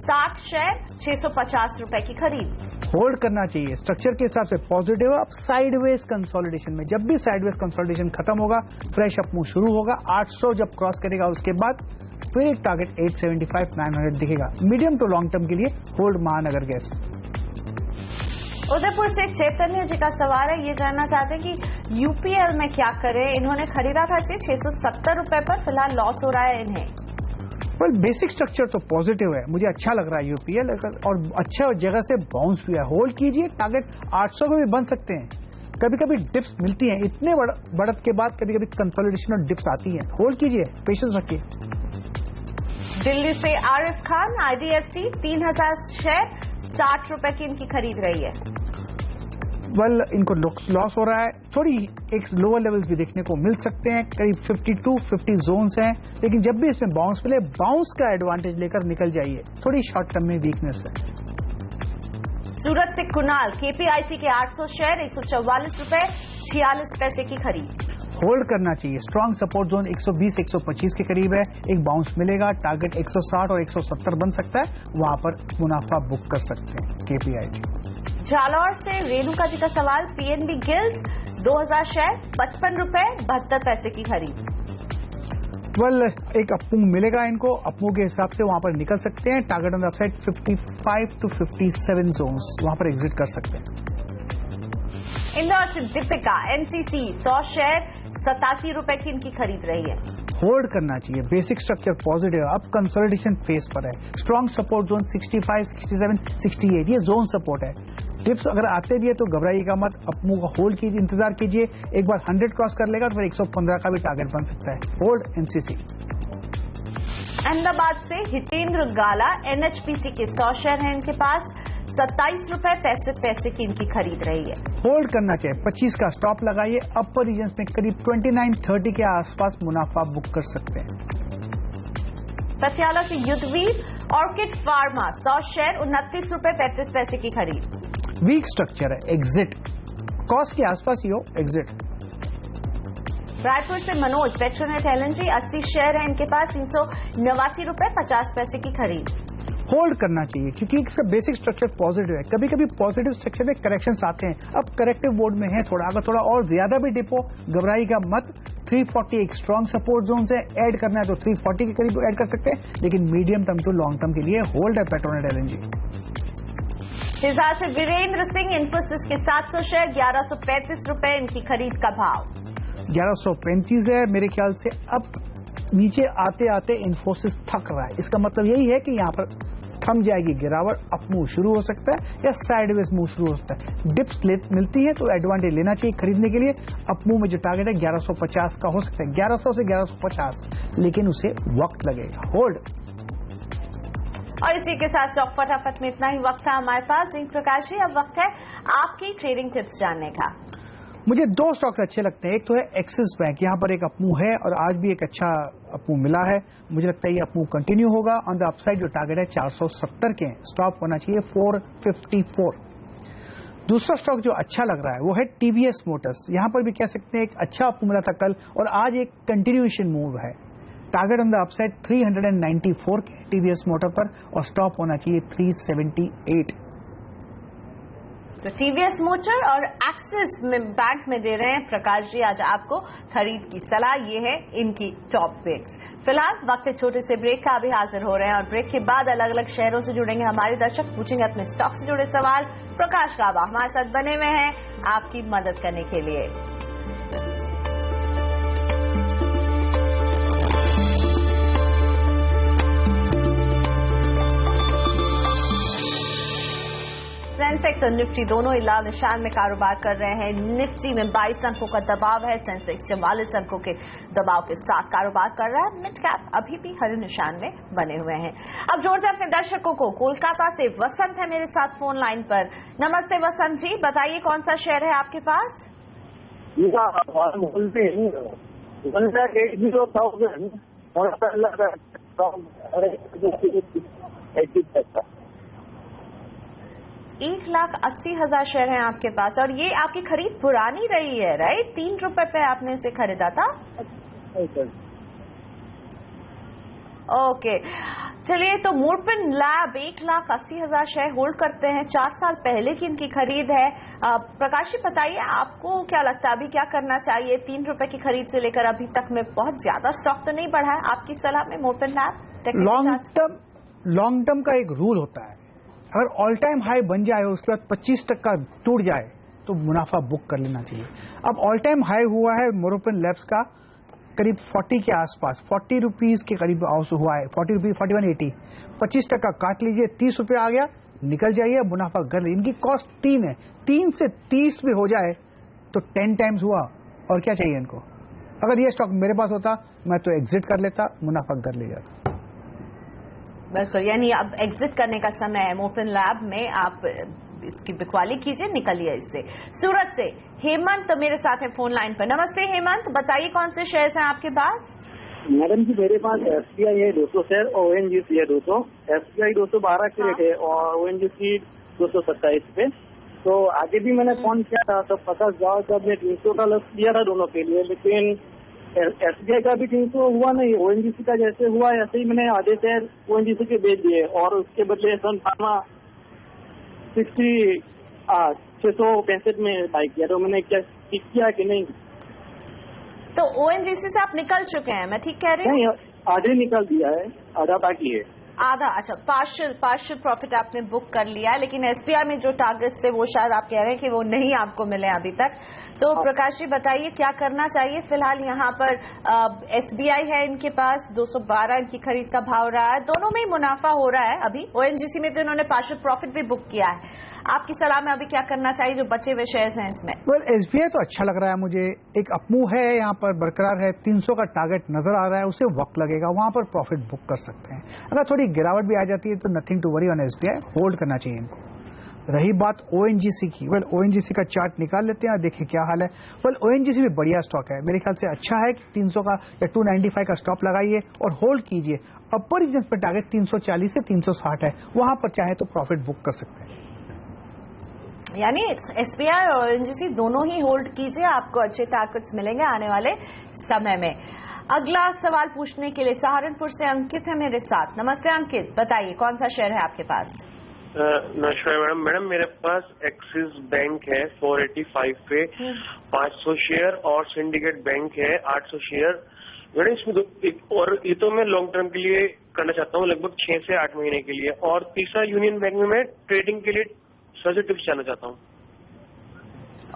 60 शेयर 650 रुपए की खरीद। होल्ड करना चाहिए। स्ट्रक्चर के हिसाब से पॉजिटिव है। अब साइडवेज कंसोलिडेशन में, जब भी साइडवेज कंसोलिडेशन खत्म होगा, फ्रेश अप मूव शुरू होगा। 800 जब क्रॉस करेगा उसके बाद फिर एक टारगेट 875-900 दिखेगा। मीडियम टू लॉन्ग टर्म के लिए होल्ड महानगर गैस। उदयपुर से चैतन्य जी का सवाल है, ये जानना चाहते हैं कि यूपीएल में क्या करें। इन्होंने खरीदा था इसे 670 रुपए पर, फिलहाल लॉस हो रहा है इन्हें। बेसिक स्ट्रक्चर तो पॉजिटिव है, मुझे अच्छा लग रहा है यूपीएल, और अच्छा जगह से बाउंस भी है। होल्ड कीजिए। टारगेट 800 को भी बन सकते हैं। कभी कभी डिप्स मिलती हैं, इतने बढ़त के बाद कभी कभी कंसोलिडेशन और डिप्स आती हैं। होल्ड कीजिए, पेशेंस रखिए। दिल्ली से आरिफ खान, आईडीएफसी 3000 शेयर 60 रुपए की इनकी खरीद रही है। इनको लॉस हो रहा है। थोड़ी एक लोअर लेवल्स भी देखने को मिल सकते हैं। करीब 52-50 जोन्स हैं, लेकिन जब भी इसमें बाउंस मिले, बाउंस का एडवांटेज लेकर निकल जाइए। थोड़ी शॉर्ट टर्म में वीकनेस है। सूरत से कुणाल, केपीआईटी के 800 शेयर 144 रुपए 46 पैसे की खरीद। होल्ड करना चाहिए। स्ट्रॉन्ग सपोर्ट जोन 120-125 के करीब है। एक बाउंस मिलेगा। टारगेट 160 और 170 बन सकता है, वहां पर मुनाफा बुक कर सकते हैं केपीआईटी। जालौर से रेणुका जी का सवाल, पीएनबी गिल्ड्स 2000 शेयर 55 रुपए 72 पैसे की खरीद। एक अपमूव मिलेगा इनको। अपमूव के हिसाब से वहां पर निकल सकते हैं। Target on the upside 55-57 zones, वहां पर एग्जिट कर सकते हैं। इंदौर से दीपिका, एनसीसी 100 शेयर 87 रुपए की इनकी खरीद रही है। होल्ड करना चाहिए। बेसिक स्ट्रक्चर पॉजिटिव, अब कंसोलिडेशन फेज पर है। स्ट्रॉन्ग सपोर्ट जोन 65, 67, 68 ये जोन सपोर्ट है। डिप्स अगर आते भी है तो घबराइएगा मत। अपमूव का होल्ड कीजिए, इंतजार कीजिए। एक बार 100 क्रॉस कर लेगा तो फिर 115 का भी टारगेट बन सकता है। Hold NCC. अहमदाबाद से हितेंद्र गाला, एनएचपीसी के 100 शेयर हैं इनके पास 27 रुपए 65 पैसे की इनकी खरीद रही है। होल्ड करना चाहिए। 25 का स्टॉप लगाइए। अपर रीजन में करीब 29-30 के आसपास मुनाफा बुक कर सकते हैं। पटियाला से युद्धवीर, ऑर्किड फार्मा 100 शेयर 29 रुपए 35 पैसे की खरीद। वीक स्ट्रक्चर है, एग्जिट। कॉस्ट के आसपास ही हो, एग्जिट। रायपुर से मनोज, पेट्रोनेट एलएनजी 80 शेयर है इनके पास 389 रुपए 50 पैसे की खरीद। होल्ड करना चाहिए क्योंकि इसका बेसिक स्ट्रक्चर पॉजिटिव है। कभी कभी पॉजिटिव स्ट्रक्चर में करेक्शंस आते हैं। अब करेक्टिव मोड में है थोड़ा। अगर थोड़ा और ज्यादा भी डिपो, घबराइएगा मत। 340 एक स्ट्रॉन्ग सपोर्ट जोन से ऐड करना है तो 340 के करीब ऐड कर सकते हैं, लेकिन medium term to long term के लिए होल्ड है पेट्रोनेट एलएनजी। हिसार से वीरेंद्र सिंह, इन्फोसिस के 700 शेयर 1135 रुपए इनकी खरीद का भाव। 1135 है। मेरे ख्याल से अब नीचे आते आते इन्फोसिस थक रहा है। इसका मतलब यही है कि यहाँ पर थम जाएगी गिरावट। अप मूव शुरू हो सकता है या साइडवेज मूव शुरू हो सकता है। डिप्स मिलती है तो एडवांटेज लेना चाहिए खरीदने के लिए। अप मूव में जो टारगेट है 1150 का हो सकता है, 1100 से 1150, लेकिन उसे वक्त लगेगा। होल्ड। और इसी के साथ स्टॉक फटाफट में इतना ही वक्त था हमारे पास। जिंक प्रकाश जी, अब वक्त है आपकी ट्रेडिंग टिप्स जानने का। मुझे 2 स्टॉक अच्छे लगते हैं। एक तो है एक्सिस बैंक, यहाँ पर एक अपमूव है और आज भी एक अच्छा अपमूव मिला है। मुझे लगता है ये अपमूव कंटिन्यू होगा। ऑन द अपसाइड जो टारगेट है 470 के, स्टॉप होना चाहिए 454। दूसरा स्टॉक जो अच्छा लग रहा है वो है टीवीएस मोटर्स। यहाँ पर भी कह सकते हैं एक अच्छा अपमूव मिला था कल और आज एक कंटिन्यूएशन मूव है। टारगेट ऑन द अपसाइड 394 के टीवीएस मोटर पर और स्टॉप होना चाहिए 378। तो टीवीएस मोटर और एक्सिस बैंक में दे रहे हैं प्रकाश जी आज आपको खरीद की सलाह। ये है इनकी टॉप पिक्स। फिलहाल वक्त छोटे से ब्रेक का अभी हाजिर हो रहे हैं और ब्रेक के बाद अलग अलग शहरों से जुड़ेंगे हमारे दर्शक, पूछेंगे अपने स्टॉक से जुड़े सवाल। प्रकाश काबा हमारे साथ बने हुए हैं आपकी मदद करने के लिए। सेंसेक्स और निफ्टी दोनों ही लाल निशान में कारोबार कर रहे हैं। निफ्टी में 22 अंकों का दबाव है, सेंसेक्स 44 अंकों के दबाव के साथ कारोबार कर रहा है। मिड कैप अभी भी हरे निशान में बने हुए हैं। अब जोड़ते हैं अपने दर्शकों को। कोलकाता से वसंत है मेरे साथ फोन लाइन पर। नमस्ते वसंत जी, बताइए कौन सा शेयर है आपके पास? $1,80,000 शेयर है आपके पास और ये आपकी खरीद पुरानी रही है, राइट? 3 रुपए पे आपने इसे खरीदा था। ओके, चलिए तो मोरपिन लैब 1,80,000 शेयर होल्ड करते हैं। 4 साल पहले की इनकी खरीद है। प्रकाश जी बताइए आपको क्या लगता है अभी क्या करना चाहिए? 3 रुपए की खरीद से लेकर अभी तक में बहुत ज्यादा स्टॉक तो नहीं बढ़ा है आपकी सलाह में मोरपिन लैब? लॉन्ग टर्म का एक रूल होता है, अगर ऑल टाइम हाई बन जाए और उसके बाद 25% का टूट जाए तो मुनाफा बुक कर लेना चाहिए। अब ऑल टाइम हाई हुआ है मोरपिन लैब्स का करीब 40 के आसपास, 40 रुपीज के करीब हुआ है, 40 रुपीज 4180। 25% काट लीजिए, 30 रुपये आ गया, निकल जाइए, मुनाफा कर लीजिए। इनकी कॉस्ट 3 है, 3 से 30 भी हो जाए तो 10 टाइम्स हुआ। और क्या चाहिए इनको? अगर ये स्टॉक मेरे पास होता मैं तो एग्जिट कर लेता, मुनाफा कर ले जाता। बिल्कुल, यानी अब एग्जिट करने का समय है मोरपिन लैब में। आप इसकी बिकवाली कीजिए, निकलिए इससे। सूरत से हेमंत मेरे साथ है फोन लाइन पर। नमस्ते हेमंत, बताइए कौन से शेयर्स हैं आपके पास? मैडम जी मेरे पास SBI है 200 शेयर और ONGC है 200। SBI 212 के रेट है और ONGC 227 पे। तो आगे भी मैंने फोन किया था तब 50,000 का मैं 300 का लॉस किया था दोनों के लिए, लेकिन SBI का भी 300 हुआ नहीं, ONGC का जैसे हुआ ऐसे ही मैंने आधे शेयर ONGC के बेच दिए और उसके बदले सन फार्मा 665 में बाई किया। तो मैंने क्या किया कि नहीं? तो ONGC से आप निकल चुके हैं, मैं ठीक कह रही हूँ? नहीं, आधे निकल दिया है, आधा बाकी है। आधा, अच्छा, पार्शियल प्रॉफिट आपने बुक कर लिया है, लेकिन SBI में जो टारगेट्स थे वो शायद आप कह रहे हैं कि वो नहीं आपको मिले अभी तक। तो प्रकाश जी बताइए क्या करना चाहिए? फिलहाल यहाँ पर SBI है इनके पास 212 इनकी खरीद का भाव रहा है, दोनों में ही मुनाफा हो रहा है। अभी ONGC में तो इन्होंने पार्शियल प्रॉफिट भी बुक किया है। आपकी सलाह में अभी क्या करना चाहिए जो बचे हुए शेयर्स हैं इसमें? SBI तो अच्छा लग रहा है मुझे, एक अपमूव है यहाँ पर बरकरार है, 300 का टारगेट नजर आ रहा है, उसे वक्त लगेगा, वहां पर प्रॉफिट बुक कर सकते हैं। अगर थोड़ी गिरावट भी आ जाती है तो nothing to worry on SBI, hold करना चाहिए इनको। रही बात ONGC की, ONGC का चार्ट निकाल लेते हैं और देखिए क्या हाल है। ONGC भी बढ़िया स्टॉक है, मेरे ख्याल से अच्छा है कि 300 का या 295 का स्टॉप लगाइए और होल्ड कीजिए। अपर रीजन पर टारगेट 340 से 360 है, वहां पर चाहे तो प्रॉफिट बुक कर सकते हैं। यानी SBI और ONGC दोनों ही होल्ड कीजिए, आपको अच्छे टारगेट्स मिलेंगे आने वाले समय में। अगला सवाल पूछने के लिए सहारनपुर से अंकित है मेरे साथ। नमस्ते अंकित, बताइए कौन सा शेयर है आपके पास? नमस्कार मैडम, मेरे पास एक्सिस बैंक है 485 पे 500 शेयर और सिंडिकेट बैंक है 800 शेयर। मैडम इसमें और ये तो मैं लॉन्ग टर्म के लिए करना चाहता हूँ, लगभग 6 से 8 महीने के लिए। और तीसरा यूनियन बैंक में मैं ट्रेडिंग के लिए सर से टिप्स जानना चाहता हूँ।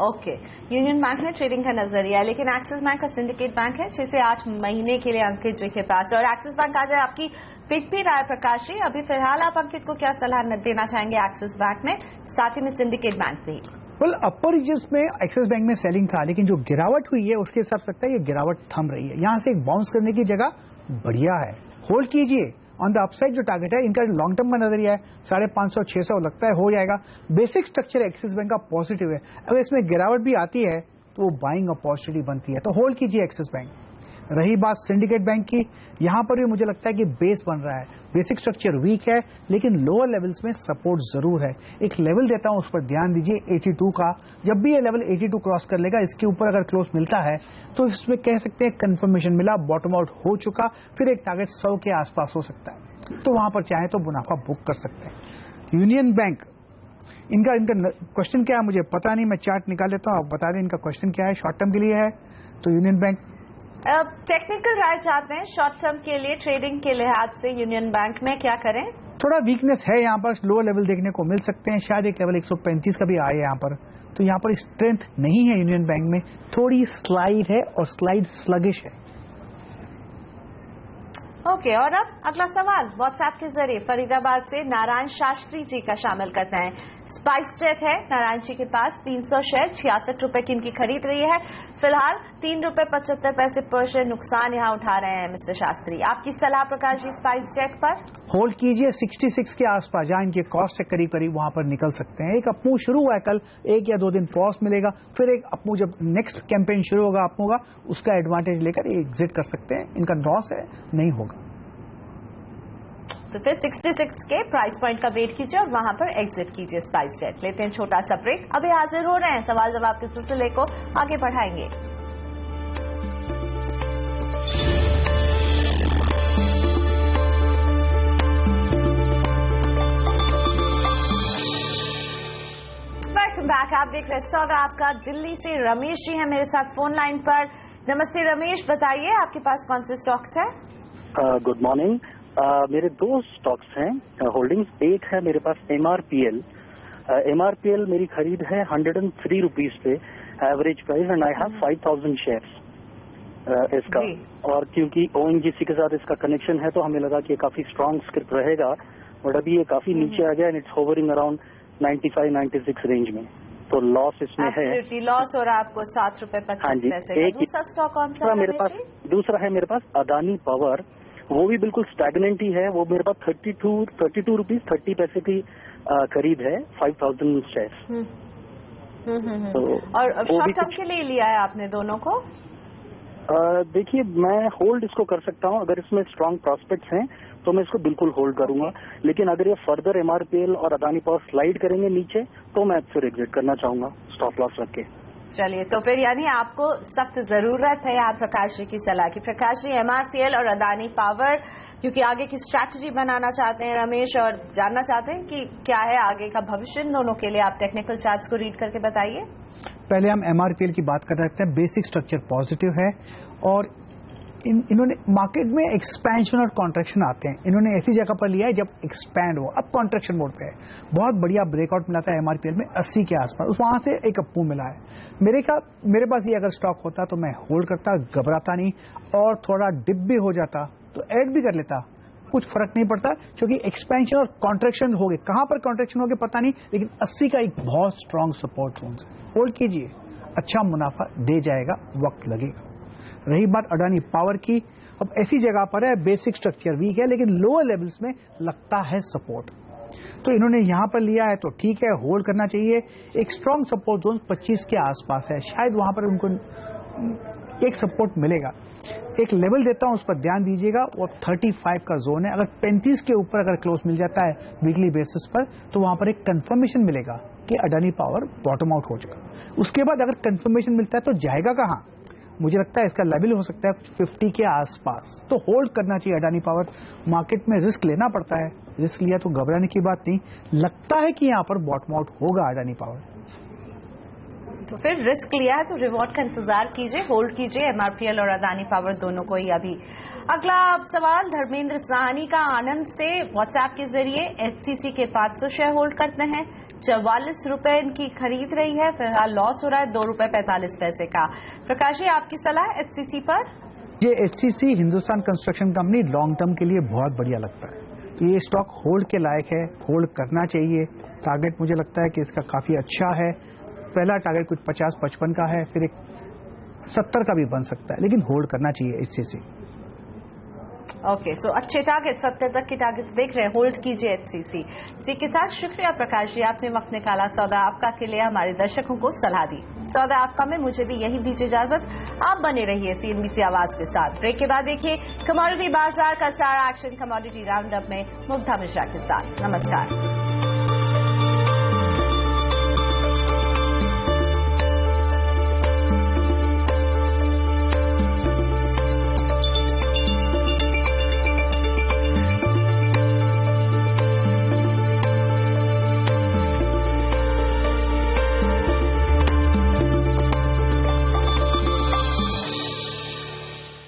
ओके, यूनियन बैंक में ट्रेडिंग का नजरिया है, लेकिन एक्सिस बैंक का सिंडिकेट बैंक है 6 से 8 महीने के लिए अंकित जी के पास। और एक्सिस बैंक आ जाए आपकी पिक भी रहा है प्रकाश जी, अभी फिलहाल आप अंकित को क्या सलाह देना चाहेंगे एक्सिस बैंक में, साथ ही में सिंडिकेट बैंक भी? अपर रीजन्स में एक्सिस बैंक में सेलिंग था, लेकिन जो गिरावट हुई है उसके हिसाब से लगता है ये गिरावट थम रही है, यहाँ से एक बाउंस करने की जगह बढ़िया है, होल्ड कीजिए। ऑन द अपसाइड जो टारगेट है इनका लॉन्ग टर्म का नजरिया है 550-600 लगता है हो जाएगा। बेसिक स्ट्रक्चर एक्सिस बैंक का पॉजिटिव है, अगर इसमें गिरावट भी आती है तो वो बाइंग अपॉर्चुनिटी बनती है, तो होल्ड कीजिए एक्सिस बैंक। रही बात सिंडिकेट बैंक की, यहां पर भी मुझे लगता है कि बेस बन रहा है, बेसिक स्ट्रक्चर वीक है लेकिन लोअर लेवल्स में सपोर्ट जरूर है। एक लेवल देता हूं उस पर ध्यान दीजिए 82 का, जब भी ये लेवल 82 क्रॉस कर लेगा इसके ऊपर अगर क्लोज मिलता है तो इसमें कह सकते हैं कंफर्मेशन मिला, बॉटम आउट हो चुका, फिर एक टारगेट 100 के आसपास हो सकता है, तो वहां पर चाहे तो मुनाफा बुक कर सकते हैं। यूनियन इनका क्वेश्चन क्या है मुझे पता नहीं, मैं चार्ट निकाल लेता हूँ, आप बता दें इनका क्वेश्चन क्या है। शॉर्ट टर्म के लिए है तो यूनियन बैंक। टेक्निकल राय चाहते हैं शॉर्ट टर्म के लिए, ट्रेडिंग के लिहाज से यूनियन बैंक में क्या करें? थोड़ा वीकनेस है यहाँ पर, लोअर लेवल देखने को मिल सकते हैं, शायद एक लेवल 135 का भी आए यहाँ पर, तो यहाँ पर स्ट्रेंथ नहीं है यूनियन बैंक में, थोड़ी स्लाइड है और स्लाइड स्लगिश है। ओके, और अब अगला सवाल व्हाट्सएप के जरिए फरीदाबाद से नारायण शास्त्री जी का शामिल करते हैं। स्पाइस जेट है नारायण जी के पास, 300 शेयर 66 रुपए की इनकी खरीद रही है, फिलहाल 3 रुपए 75 पैसे पर शेयर नुकसान यहाँ उठा रहे हैं मिस्टर शास्त्री। आपकी सलाह प्रकाश जी स्पाइस जेट पर? होल्ड कीजिए 66 के आसपास, जहां इनके कॉस्ट है करीब करीब वहां पर निकल सकते हैं। एक अपमूव शुरू हुआ है कल, 1 या 2 दिन पॉज मिलेगा, फिर एक अपमूव जब नेक्स्ट कैंपेन शुरू होगा अपमूव का, उसका एडवांटेज लेकर एग्जिट कर सकते हैं। इनका लॉस है नहीं होगा, तो फिर 66 के प्राइस पॉइंट का वेट कीजिए और वहां पर एग्जिट कीजिए स्पाइस जेट। लेते हैं छोटा सा ब्रेक, अभी हाजिर हो रहे हैं सवाल जवाब के सिलसिले को आगे बढ़ाएंगे। वेलकम बैक, आप देख रहे हैं सौदा आपका। दिल्ली से रमेश जी हैं मेरे साथ फोन लाइन पर। नमस्ते रमेश, बताइए आपके पास कौन से स्टॉक्स है? Good morning. मेरे 2 स्टॉक्स हैं होल्डिंग्स। एक है मेरे पास MRPL। MRPL मेरी खरीद है 103 रुपीज पे average price, and I have 5000 shares इसका। और क्योंकि ONGC के साथ इसका कनेक्शन है तो हमें लगा कि ये काफी स्ट्रॉन्ग स्क्रिप्ट रहेगा, बट अभी ये काफी नीचे आ गया and it's hovering around 95-96 range में, तो लॉस इसमें है। लॉस हो रहा है आपको 7 रुपए 25 पैसे। एक दूसरा स्टॉक कौन सा है मेरे पास? दूसरा है मेरे पास अदानी पावर, वो भी बिल्कुल स्टैग्नेंट ही है, वो मेरे पास 32 रुपीज 30 पैसे की खरीद है, 5000 शेयर्स। और शॉर्ट टर्म के लिए लिया है आपने दोनों को? देखिए मैं होल्ड इसको कर सकता हूँ, अगर इसमें स्ट्रांग प्रॉस्पेक्ट्स हैं तो मैं इसको बिल्कुल होल्ड करूंगा, लेकिन अगर ये फर्दर MRPL और अदानी पावर स्लाइड करेंगे नीचे तो मैं फिर एग्जिट करना चाहूंगा स्टॉप लॉस रख के। चलिए, तो फिर यानी आपको सख्त जरूरत है यहाँ प्रकाश जी की सलाह की। प्रकाश जी, MRPL और अदानी पावर क्योंकि आगे की स्ट्रैटेजी बनाना चाहते हैं रमेश, और जानना चाहते हैं कि क्या है आगे का भविष्य इन दोनों के लिए, आप टेक्निकल चार्ट्स को रीड करके बताइए। पहले हम MRPL की बात कर रहे थे, बेसिक स्ट्रक्चर पॉजिटिव है और इन्होंने मार्केट में एक्सपेंशन और कॉन्ट्रैक्शन आते हैं, इन्होंने ऐसी जगह पर लिया है जब एक्सपैंड हो, अब कॉन्ट्रैक्शन मोड पे है। बहुत बढ़िया ब्रेकआउट मिला था MRPL में 80 के आसपास, वहां से एक अपमूव मिला है। मेरे पास ये अगर स्टॉक होता तो मैं होल्ड करता, घबराता नहीं, और थोड़ा डिप भी हो जाता तो ऐड भी कर लेता, कुछ फर्क नहीं पड़ता, क्योंकि एक्सपेंशन और कॉन्ट्रैक्शन हो गए, कहां पर कॉन्ट्रैक्शन हो गए पता नहीं, लेकिन 80 का एक बहुत स्ट्रांग सपोर्ट जोन है। होल्ड कीजिए, अच्छा मुनाफा दे जाएगा, वक्त लगेगा। रही बात अडानी पावर की, अब ऐसी जगह पर है, बेसिक स्ट्रक्चर वीक है लेकिन लोअर लेवल्स में लगता है सपोर्ट, तो इन्होंने यहां पर लिया है तो ठीक है, होल्ड करना चाहिए। एक स्ट्रांग सपोर्ट जोन 25 के आसपास है, शायद वहां पर उनको एक सपोर्ट मिलेगा। एक लेवल देता हूं, उस पर ध्यान दीजिएगा, वो 35 का जोन है। अगर 35 के ऊपर अगर क्लोज मिल जाता है वीकली बेसिस पर तो वहां पर एक कंफर्मेशन मिलेगा कि अडानी पावर बॉटम आउट हो चुका। उसके बाद अगर कंफर्मेशन मिलता है तो जाएगा कहां? मुझे लगता है इसका लेवल हो सकता है 50 के आसपास, तो होल्ड करना चाहिए अडानी पावर। मार्केट में रिस्क लेना पड़ता है, रिस्क लिया तो घबराने की बात नहीं, लगता है कि यहां पर बॉटम आउट होगा अडानी पावर, तो फिर रिस्क लिया है तो रिवॉर्ड का इंतजार कीजिए, होल्ड कीजिए MRPL और अदानी पावर दोनों को ही। अभी अगला सवाल धर्मेंद्र साहनी का आनंद से व्हाट्सएप के जरिए HCC के 500 शेयर होल्ड करते हैं, 44 रुपए इनकी खरीद रही है, फिलहाल लॉस हो रहा है 2 रुपए 45 पैसे का। प्रकाश जी, आपकी सलाह HCC पर? ये HCC Hindustan construction company long term के लिए बहुत बढ़िया लगता है, ये स्टॉक होल्ड के लायक है, होल्ड करना चाहिए। टारगेट मुझे लगता है कि इसका काफी अच्छा है, पहला टारगेट कुछ 50-55 का है, फिर एक 70 का भी बन सकता है, लेकिन होल्ड करना चाहिए HCC। ओके, सो अच्छे टारगेट 70 तक के टारगेट्स देख रहे हैं, होल्ड कीजिए HCC। इसी के साथ शुक्रिया प्रकाश जी, आपने वक्त निकाला सौदा आपका के लिए, हमारे दर्शकों को सलाह दी। सौदा आपका में मुझे भी यही दीजिए इजाजत, आप बने रहिए CNBC आवाज के साथ। ब्रेक के बाद देखिए कमोडिटी बाजार का सारा एक्शन कमोडिटी राउंड अप में मुग्धा मिश्रा के साथ। नमस्कार।